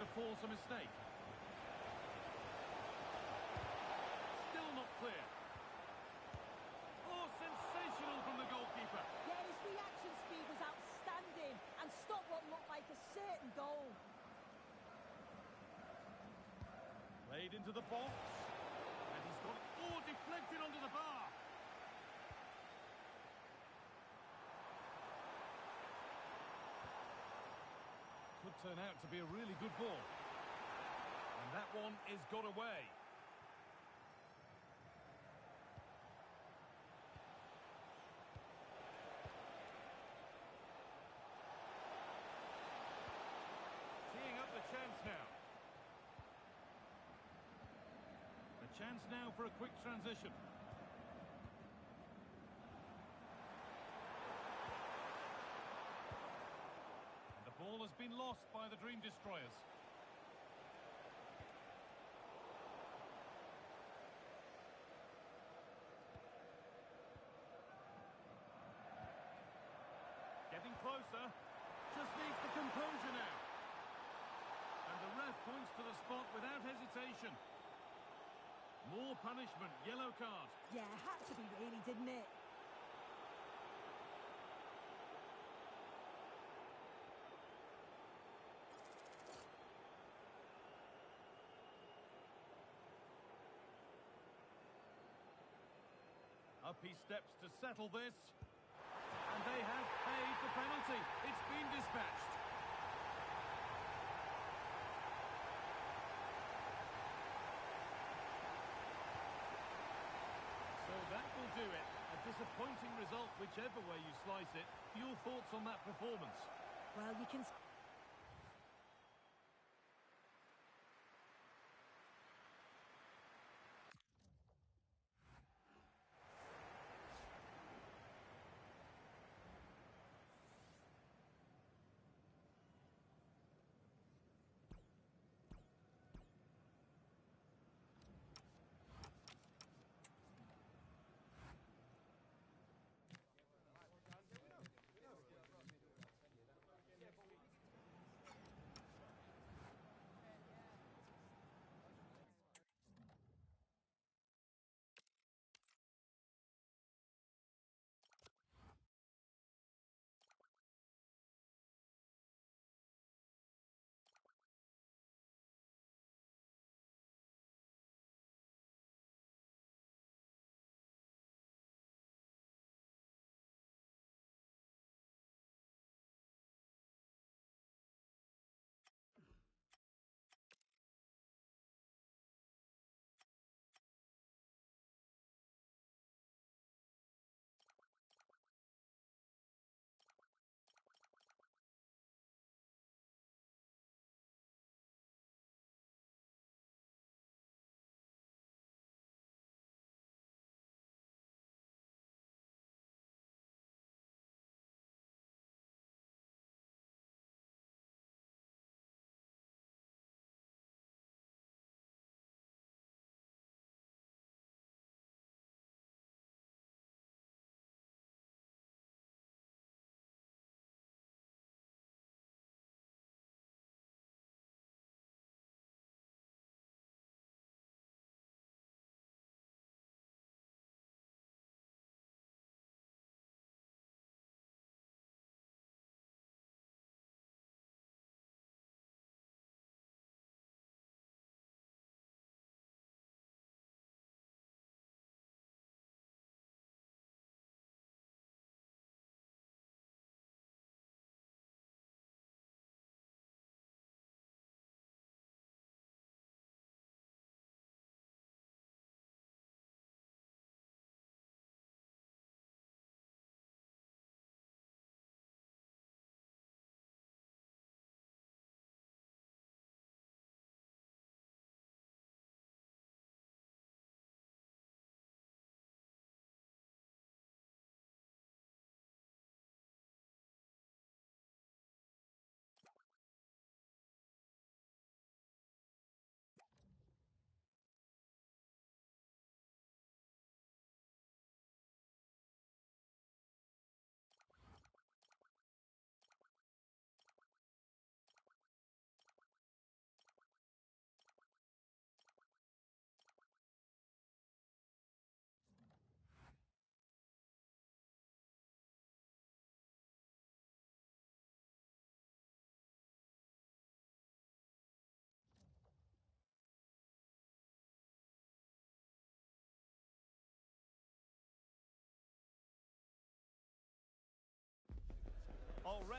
To force a mistake. Still not clear. Oh, sensational from the goalkeeper. Yeah, his reaction speed was outstanding and stopped what looked like a certain goal. Played into the box. And he's got... Oh, deflection. deflected onto the bar. Could turn out to be a really good ball. And that one is got away. Teeing up the chance now. A chance now for a quick transition. Ball has been lost by the Dream Destroyers. Getting closer. Just needs the composure now. And the ref points to the spot without hesitation. More punishment, yellow card. Yeah, had to be really, didn't it? Up he steps to settle this. And they have paid the penalty. It's been dispatched. So that will do it. A disappointing result, whichever way you slice it. Your thoughts on that performance? Well, you can...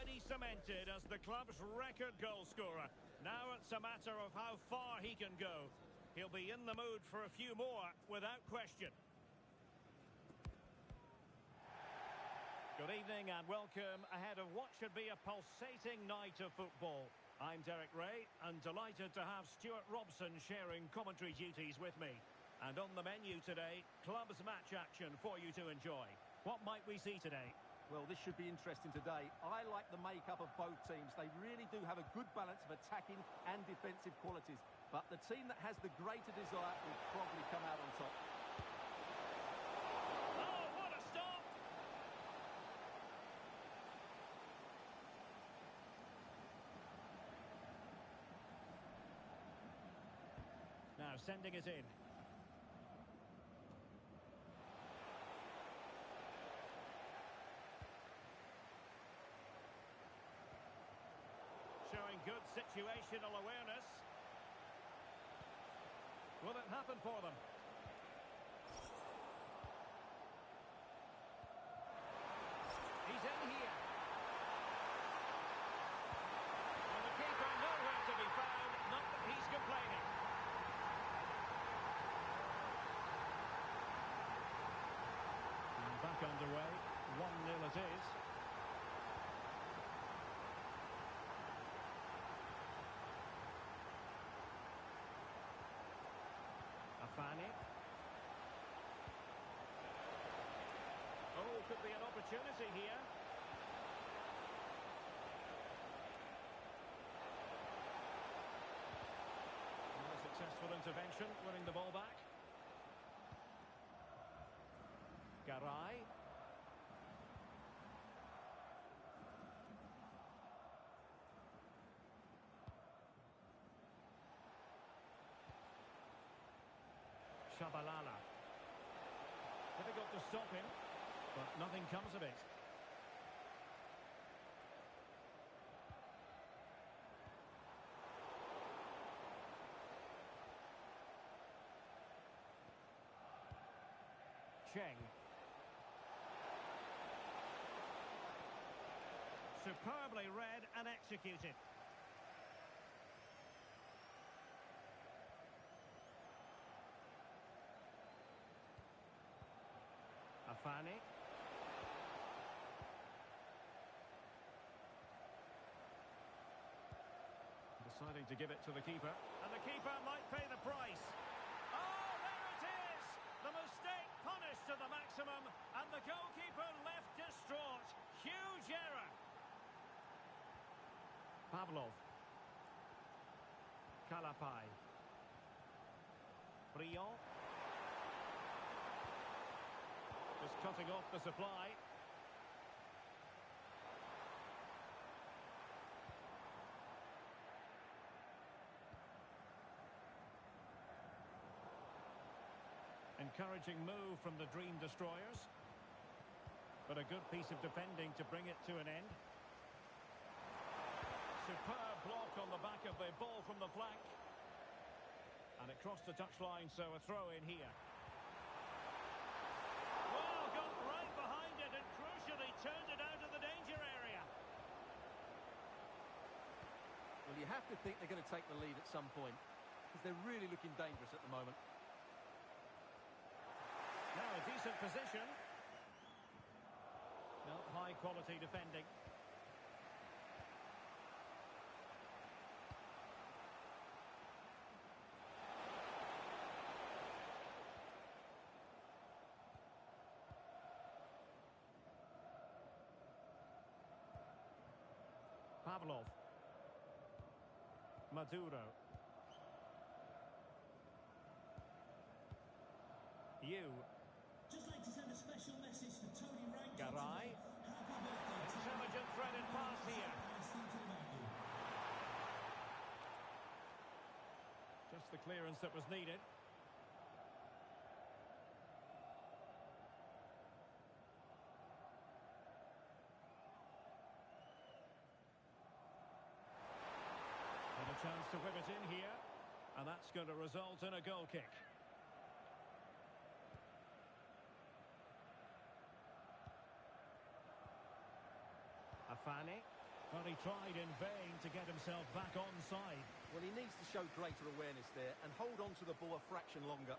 already cemented as the club's record goal scorer. Now it's a matter of how far he can go. He'll be in the mood for a few more, without question. Good evening and welcome ahead of what should be a pulsating night of football. I'm Derek Ray and delighted to have Stuart Robson sharing commentary duties with me. And on the menu today, clubs match action for you to enjoy. What might we see today? Well, this should be interesting today. I like the makeup of both teams. They really do have a good balance of attacking and defensive qualities. But the team that has the greater desire will probably come out on top. Oh, what a stop! Now sending it in. Showing good situational awareness. Will it happen for them? He's in here. And the keeper nowhere to be found. Not that he's complaining. And back underway. 1-0 it is. Afani. Oh, could be an opportunity here. And a successful intervention, winning the ball back. Garay. Shabalala. Difficult to stop him, but nothing comes of it. Cheng. Superbly read and executed. Afani. Deciding to give it to the keeper. And the keeper might pay the price. Oh, there it is! The mistake punished to the maximum, and the goalkeeper left distraught. Huge error. Pavlov. Kalapai. Briand. Just cutting off the supply. Encouraging move from the Dream Destroyers. But a good piece of defending to bring it to an end. Superb block on the back of the ball from the flank. And it crossed the touchline, so a throw in here. Well, got right behind it and crucially turned it out of the danger area. Well, you have to think they're going to take the lead at some point, because they're really looking dangerous at the moment. Now a decent position. No, high quality defending. Pavlov. Maduro. Just like to send a special message to Tony Rankin. Garay. Happy birthday. Intelligent threaded pass here. Just the clearance that was needed. And a chance to whip it in here. And that's going to result in a goal kick. Afani. Well, he tried in vain to get himself back onside. Well, he needs to show greater awareness there and hold on to the ball a fraction longer.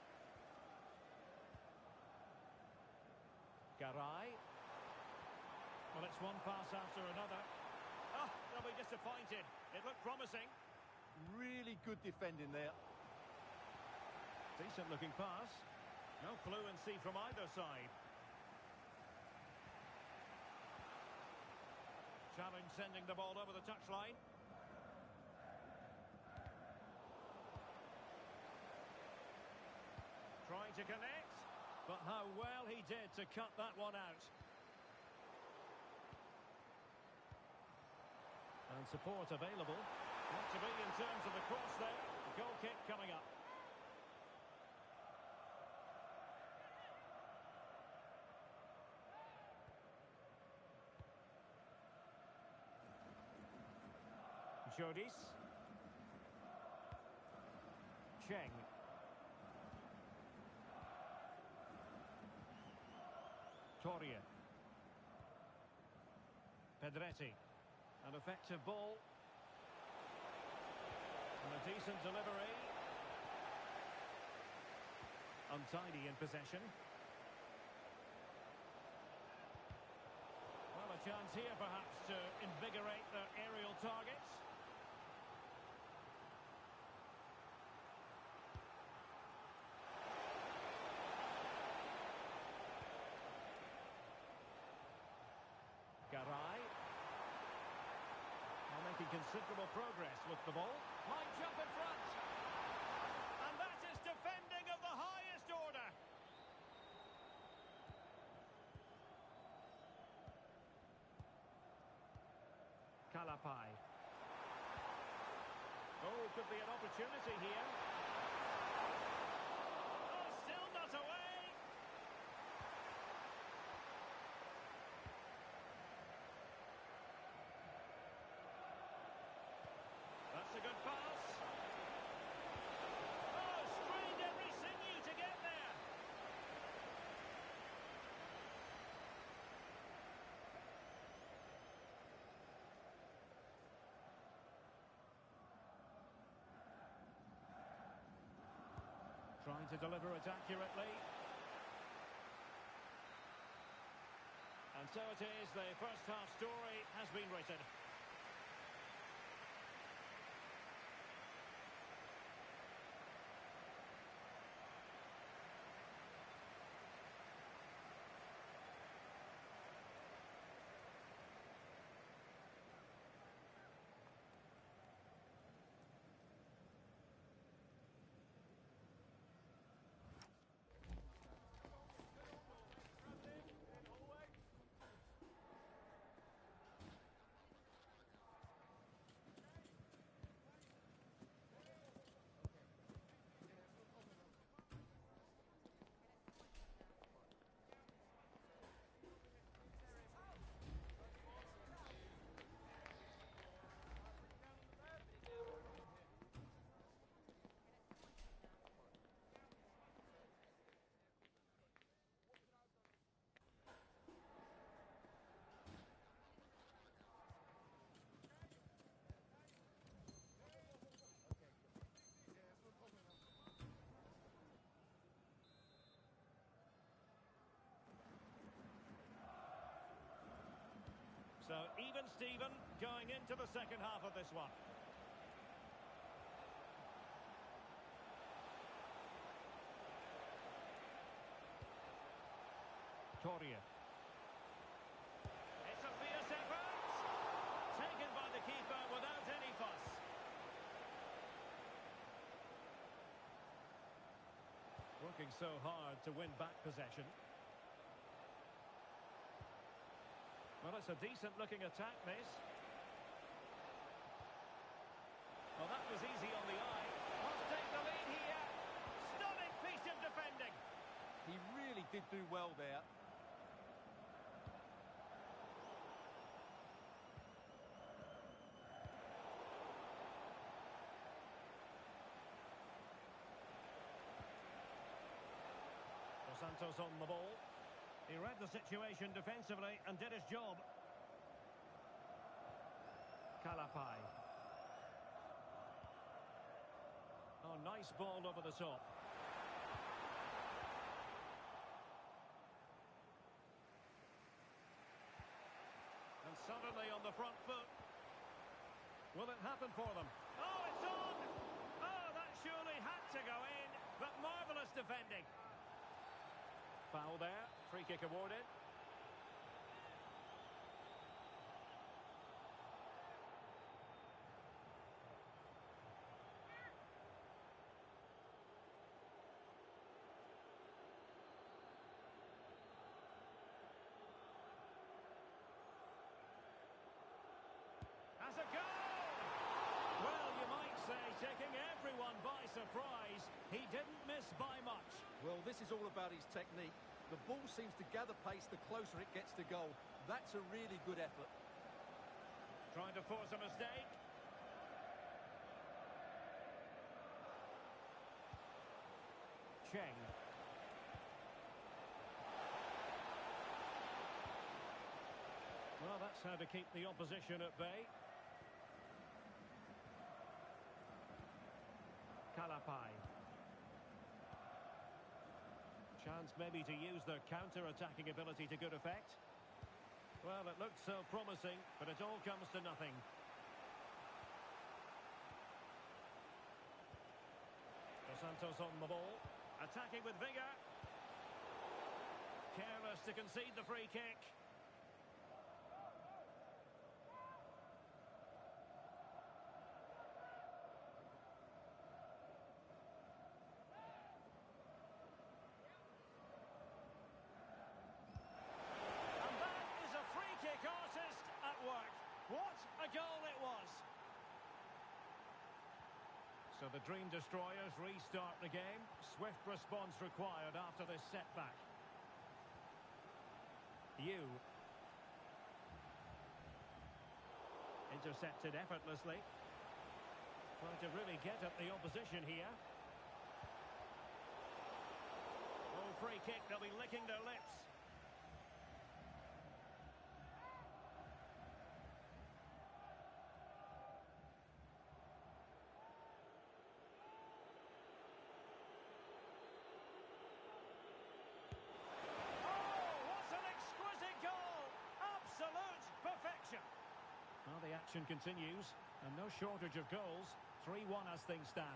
Garay. Well, it's one pass after another. Oh, they'll be disappointed. It looked promising. Really good defending there. Decent looking pass. No fluency from either side. Challenge sending the ball over the touchline. Trying to connect. But how well he did to cut that one out. And support available. Not to be in terms of the cross there. The goal kick coming up. Jodis. Cheng. Torreira. Pedretti. An effective ball. And a decent delivery. Untidy in possession. Well, a chance here perhaps to invigorate their aerial targets. Garay. Well, making considerable progress with the ball. Might jump in front. And that is defending of the highest order. Calapai. Oh, could be an opportunity here. Oh, still not away. That's a good pass. Oh, strained every sinew to get there. Trying to deliver it accurately. And so it is, the first half story has been written. So even Steven going into the second half of this one. Torreira. It's a fierce effort. Taken by the keeper without any fuss. Working so hard to win back possession. Well, it's a decent-looking attack, this. Well, that was easy on the eye. Must take the lead here. Stunning piece of defending. He really did do well there. Dos Santos on the ball. He read the situation defensively and did his job. Kalapai. Oh, nice ball over the top. And suddenly on the front foot. Will it happen for them? Oh, it's on! Oh, that surely had to go in, but marvellous defending. Foul there, free kick awarded. As a goal! Well, you might say, taking everyone by surprise. He didn't miss by much. Well, this is all about his technique. The ball seems to gather pace the closer it gets to goal. That's a really good effort. Trying to force a mistake. Cheng. Well, that's how to keep the opposition at bay. Kalapai. Chance maybe to use their counter-attacking ability to good effect. Well, it looked so promising, but it all comes to nothing. Dos Santos on the ball. Attacking with vigour. Careless to concede the free kick. Artist at work. What a goal it was. So the Dream Destroyers restart the game. Swift response required after this setback. Yu. Intercepted effortlessly. Trying to really get at the opposition here. Oh, free kick. They'll be licking their lips. Well, the action continues, and no shortage of goals. 3-1 as things stand.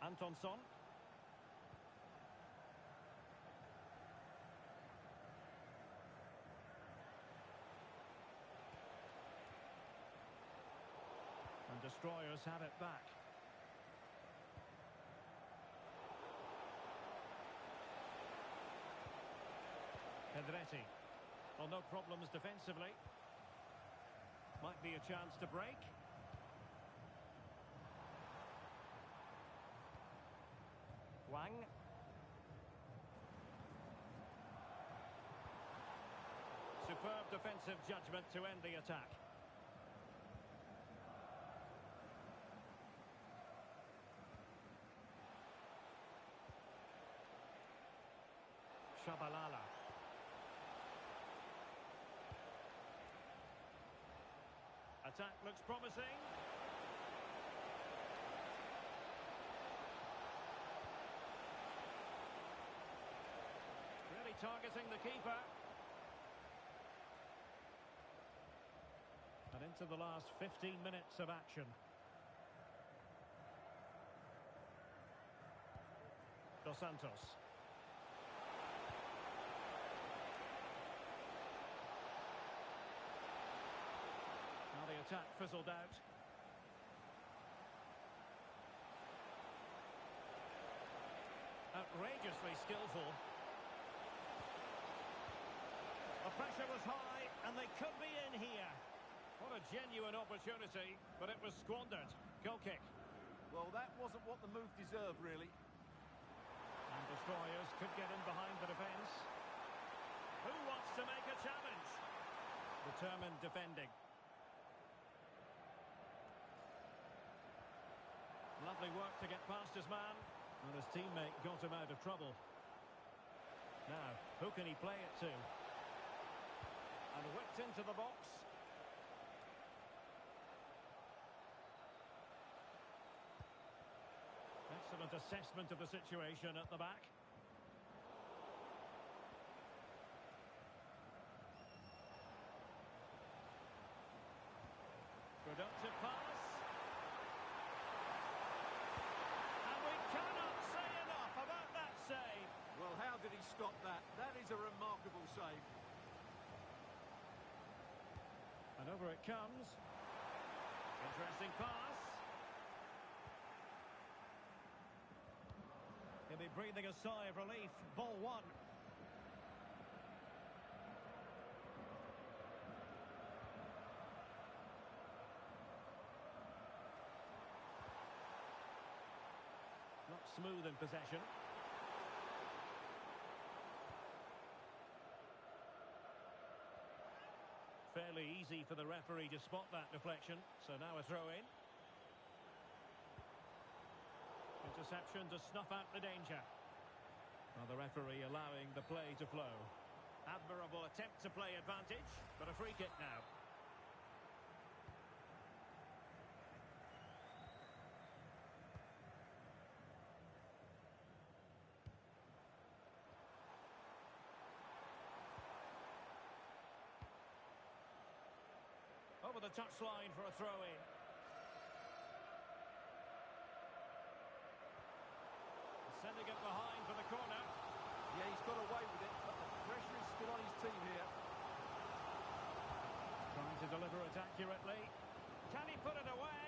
Antonsson. And Destroyers have it back. Pedretti. Well, no problems defensively. Might be a chance to break. Wang. Superb defensive judgment to end the attack. Shabalala. Attack looks promising. Really targeting the keeper. And into the last 15 minutes of action. Dos Santos. Now the attack fizzled out. Outrageously skillful. The pressure was high, and they could be in here. What a genuine opportunity, but it was squandered. Goal kick. Well, that wasn't what the move deserved, really. And Destroyers could get in behind the defence. Who wants to make a challenge? Determined defending. Lovely work to get past his man, and his teammate got him out of trouble. Now, who can he play it to? And whipped into the box. Excellent assessment of the situation at the back. Productive pass. And we cannot say enough about that save. Well, how did he stop that? That is a remarkable save. And over it comes. Interesting pass. He'll be breathing a sigh of relief. Ball one. Not smooth in possession. Fairly easy for the referee to spot that deflection. So now a throw in. Interception to snuff out the danger. Well, the referee allowing the play to flow. Admirable attempt to play advantage, but a free kick now. Over the touchline for a throw-in. Sending it behind for the corner. Yeah, he's got away with it, but the pressure is still on his team here. Trying to deliver it accurately. Can he put it away?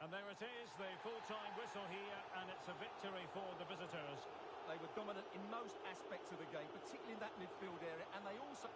And there it is, the full-time whistle here, and it's a victory for the visitors. They were dominant in most aspects of the game, particularly in that midfield area, and they also...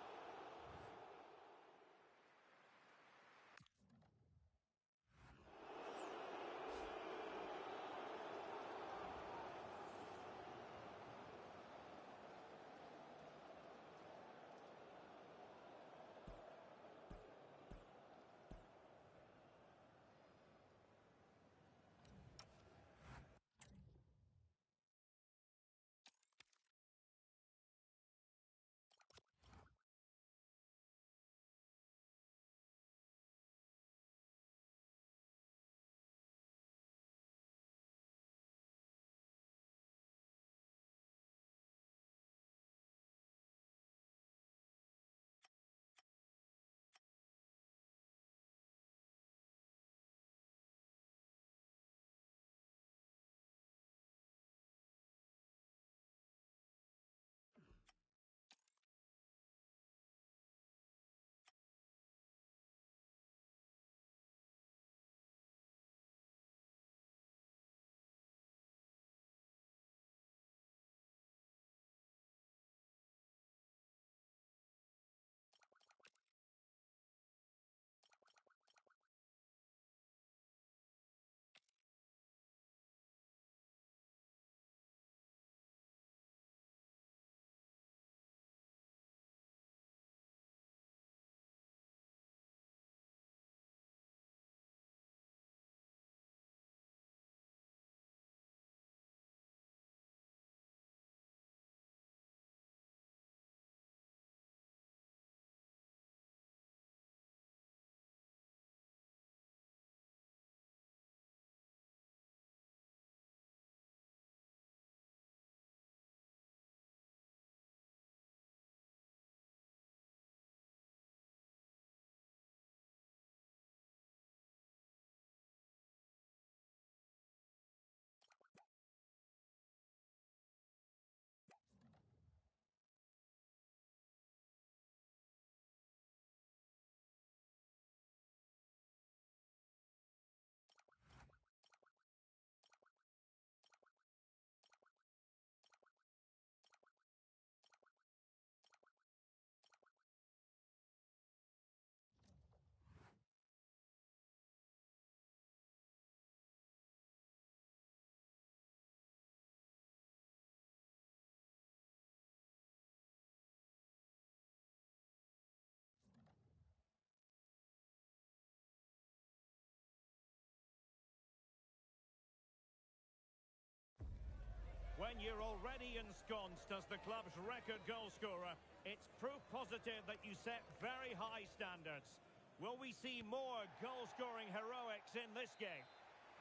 When you're already ensconced as the club's record goal scorer, it's proof positive that you set very high standards. Will we see more goal-scoring heroics in this game?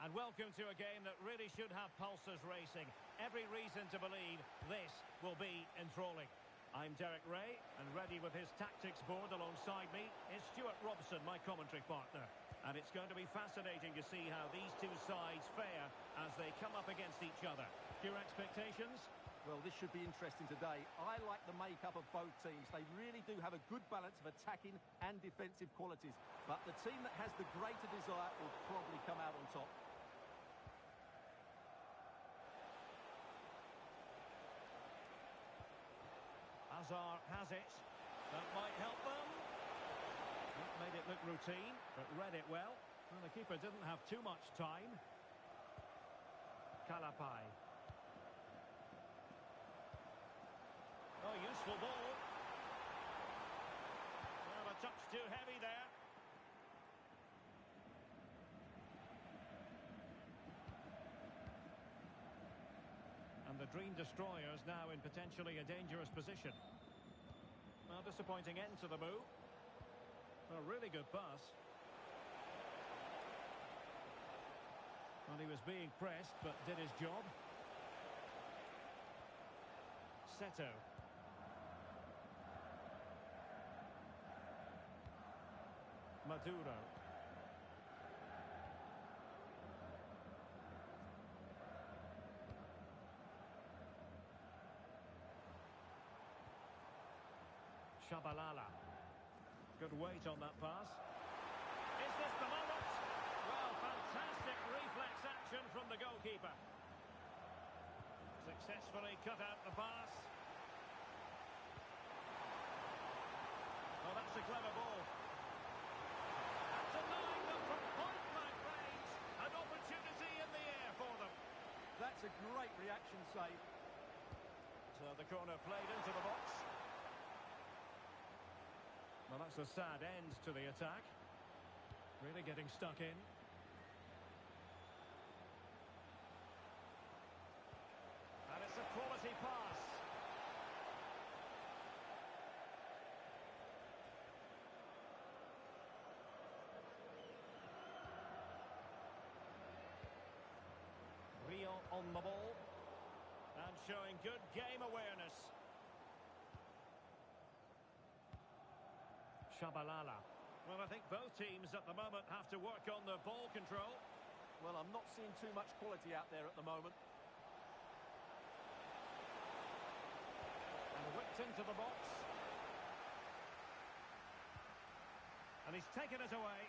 And welcome to a game that really should have pulses racing. Every reason to believe this will be enthralling. I'm Derek Ray, and ready with his tactics board alongside me is Stuart Robson, my commentary partner. And it's going to be fascinating to see how these two sides fare as they come up against each other. Your expectations? Well, this should be interesting today. I like the makeup of both teams. They really do have a good balance of attacking and defensive qualities. But the team that has the greater desire will probably come out on top. Hazard has it. That might help them. That made it look routine, but read it well. And the keeper didn't have too much time. Kalapai. Oh, useful ball. Well, a touch too heavy there. And the Dream Destroyers now in potentially a dangerous position. Well, disappointing end to the move. A really good pass. Well, he was being pressed, but did his job. Seto. Maduro. Shabalala. Good weight on that pass. Is this the moment? Well, fantastic reflex action from the goalkeeper. Successfully cut out the pass. Oh, that's a clever ball. And denying them from point-blank range. An opportunity in the air for them. That's a great reaction save. So the corner played into the box. Well, that's a sad end to the attack. Really getting stuck in. And it's a quality pass. Rio on the ball. And showing good game awareness. Shabalala. Well, I think both teams at the moment have to work on the ball control. Well, I'm not seeing too much quality out there at the moment. And whipped into the box. And he's taken it away.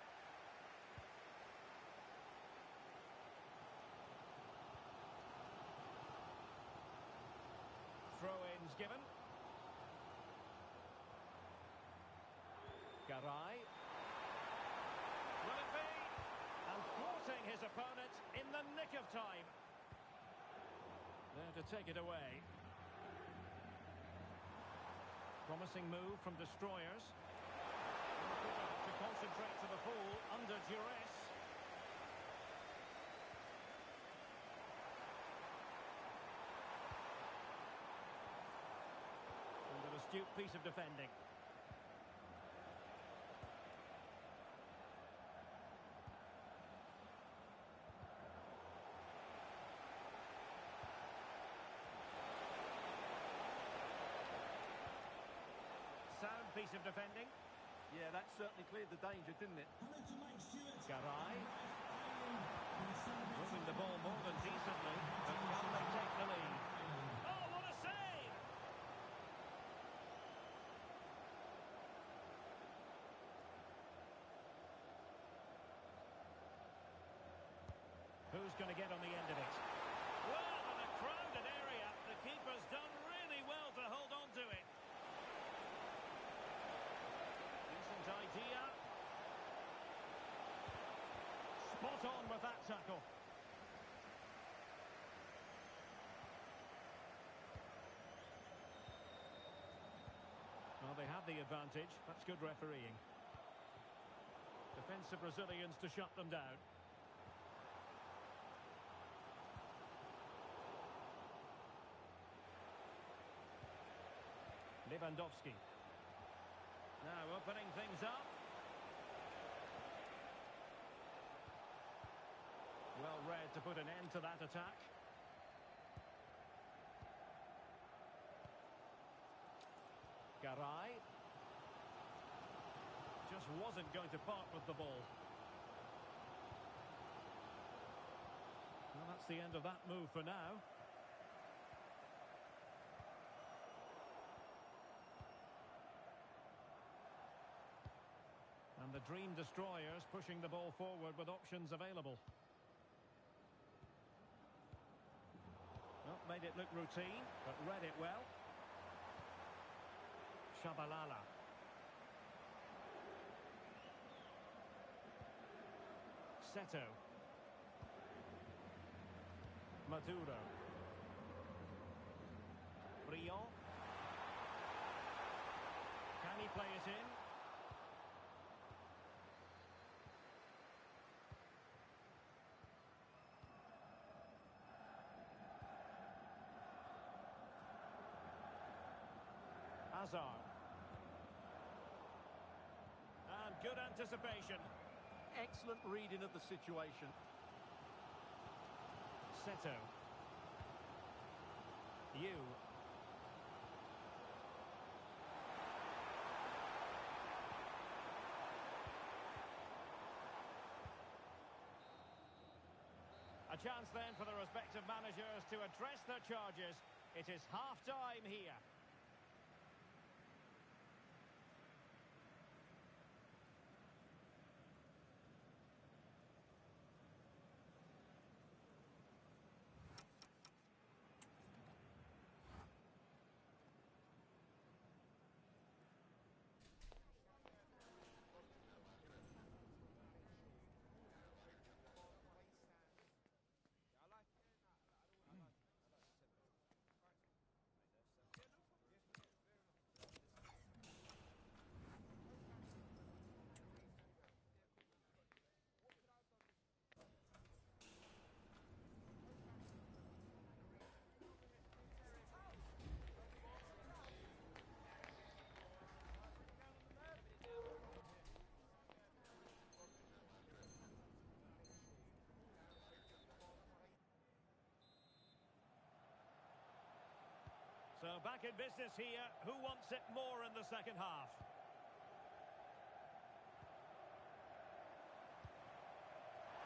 Throw-ins given. Garay. Will it be? And thwarting his opponent in the nick of time. There to take it away. Promising move from Destroyers. To concentrate to the full under duress. And an astute piece of defending. Sound piece of defending. Yeah, that certainly cleared the danger, didn't it? Garay. Moving the ball more than decently, but can they take the lead? Oh, what a save! Who's going to get on the end of it? Well, in a crowded area, the keeper's done really well to hold on to it. Idea. Spot on with that tackle. Well, they have the advantage. That's good refereeing. Defensive Brazilians to shut them down. Lewandowski. Now opening things up. Well read to put an end to that attack. Garay. Just wasn't going to part with the ball. Well, that's the end of that move for now. And the Dream Destroyers pushing the ball forward with options available. Well, made it look routine, but read it well. Shabalala. Seto. Maduro. Briand. Can he play it in? Hazard. And good anticipation. Excellent reading of the situation. Seto. You. A chance then for the respective managers to address their charges. It is half-time here. So back in business here. Who wants it more in the second half?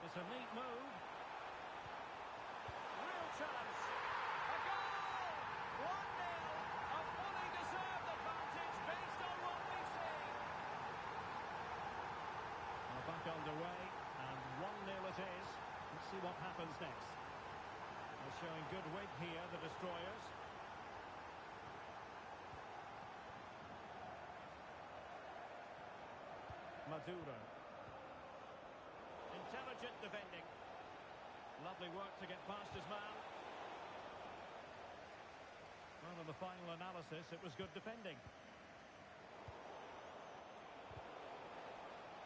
It's a neat move. Real chance. A goal! 1-0. A fully deserved advantage based on what we've seen. Well, back underway, and 1-0 it is. Let's see what happens next. They're showing good wig here, the Destroyers. Maduro. Intelligent defending. Lovely work to get past his man. Well, in the final analysis, it was good defending.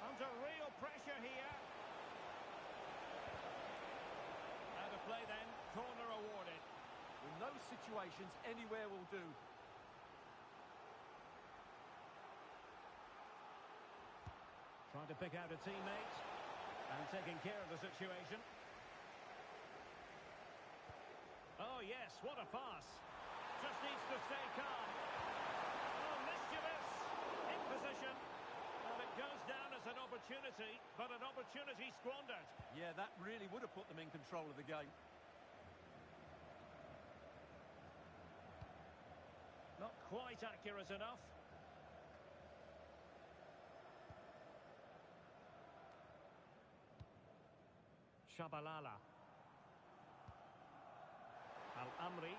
Under real pressure here. Out of play then, corner awarded. In those situations, anywhere will do. Trying to pick out a teammate and taking care of the situation. Oh yes, what a pass. Just needs to stay calm. Oh, mischievous. In position. Well, it goes down as an opportunity, but an opportunity squandered. Yeah, that really would have put them in control of the game. Not quite accurate enough. Shabalala. Al-Amri.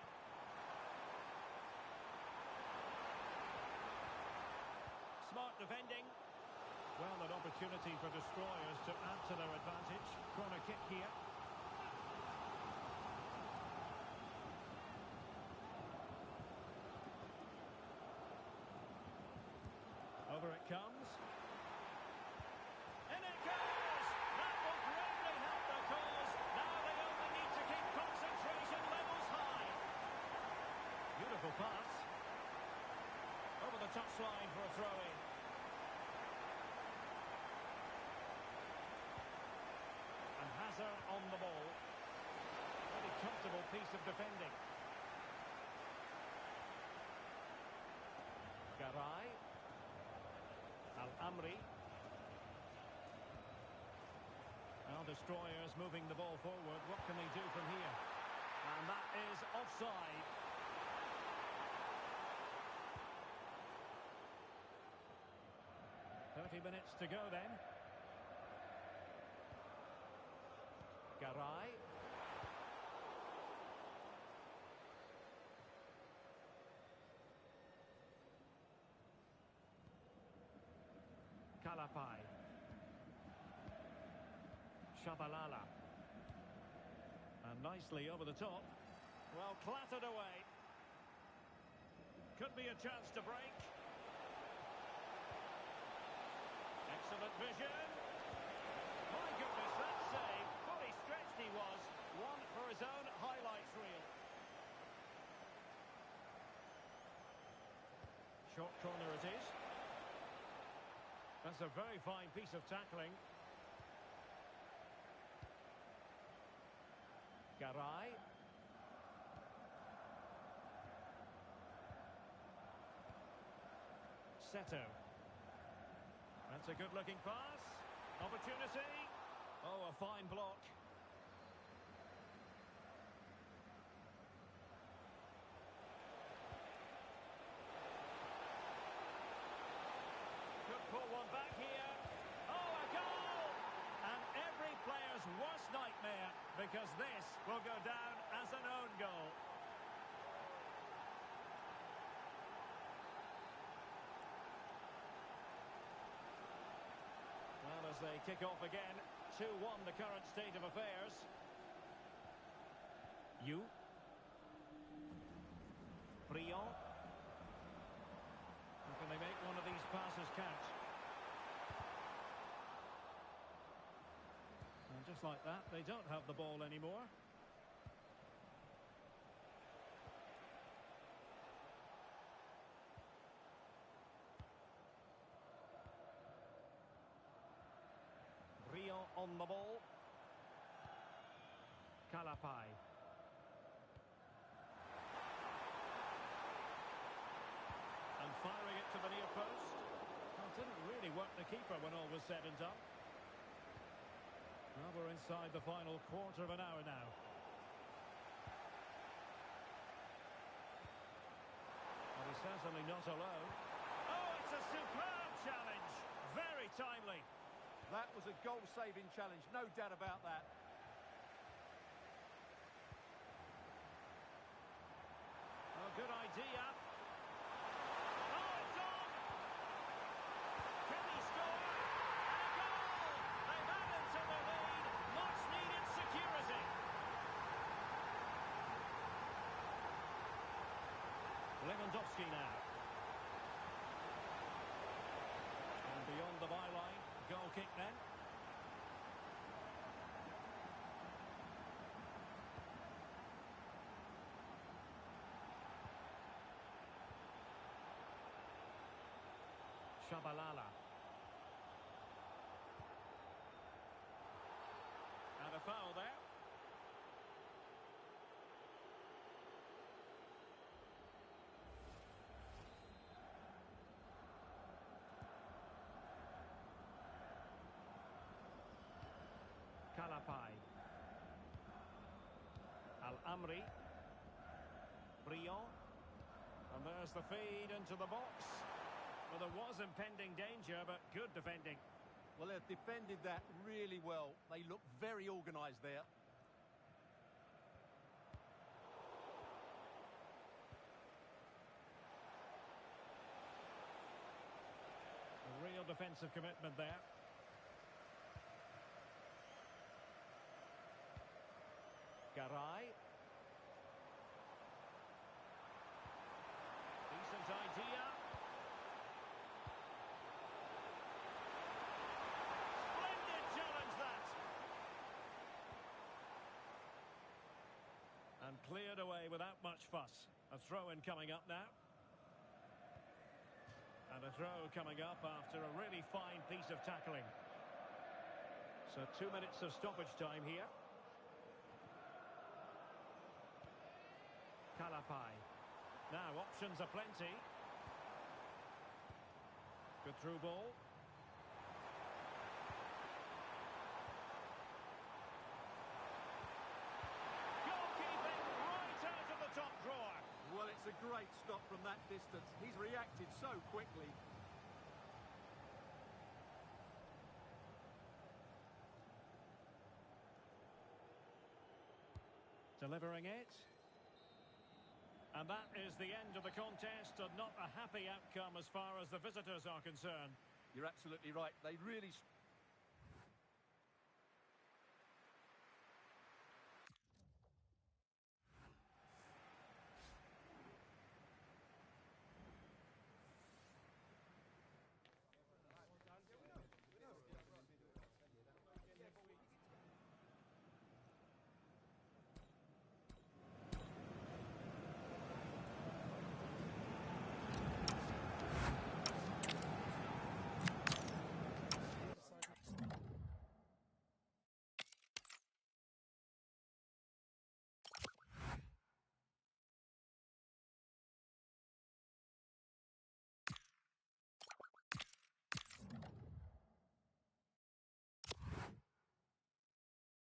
Smart defending. Well, an opportunity for Destroyers to add to their advantage. Corner kick here. Over it comes. In it goes! That will greatly help the cause. Now they only need to keep concentration levels high. Beautiful pass. touchline for a throw-in. And Hazard on the ball. Very comfortable piece of defending. Garay. Al-Amri. Now destroyers moving the ball forward. What can they do from here? And that is offside. Minutes to go then. Garay. Kalapai. Shabalala. And nicely over the top. Well, clattered away. Could be a chance to break. Excellent vision. My goodness, that save. Fully stretched he was. One for his own highlights reel. Short corner it is. That's a very fine piece of tackling. Garay. Seto. That's a good-looking pass. Opportunity. Oh, a fine block. Could pull one back here. Oh, a goal! And every player's worst nightmare, because this will go down as an own goal. Well, as they kick off again, 2-1 the current state of affairs. Briand. Can they make one of these passes count? And just like that, they don't have the ball anymore. Briand on the ball. Kalapai. And firing it to the near post. Well, didn't really work the keeper when all was said and done. Well, we're inside the final quarter of an hour now. Well, he's certainly not alone. Oh, it's a superb challenge. Very timely. That was a goal-saving challenge, no doubt about that. Oh, good idea. Oh, it's on! Can he score? And a goal! They've added to the lead. Much-needed security. Lewandowski now. And beyond the byline, goal kick then. Shabalala. And a foul there. Kalapai. Al-Amri. Briand. And there's the feed into the box. Well, there was impending danger, but good defending. Well, they've defended that really well. They look very organised there. A real defensive commitment there. Garay. Decent idea. Splendid challenge that. And cleared away without much fuss. A throw-in coming up now. And a throw coming up after a really fine piece of tackling. So 2 minutes of stoppage time here. Calapai. Now options are plenty. Good through ball. Goalkeeping right out of the top drawer. Well, it's a great stop from that distance. He's reacted so quickly. Delivering it. And that is the end of the contest, and not a happy outcome as far as the visitors are concerned. You're absolutely right. They really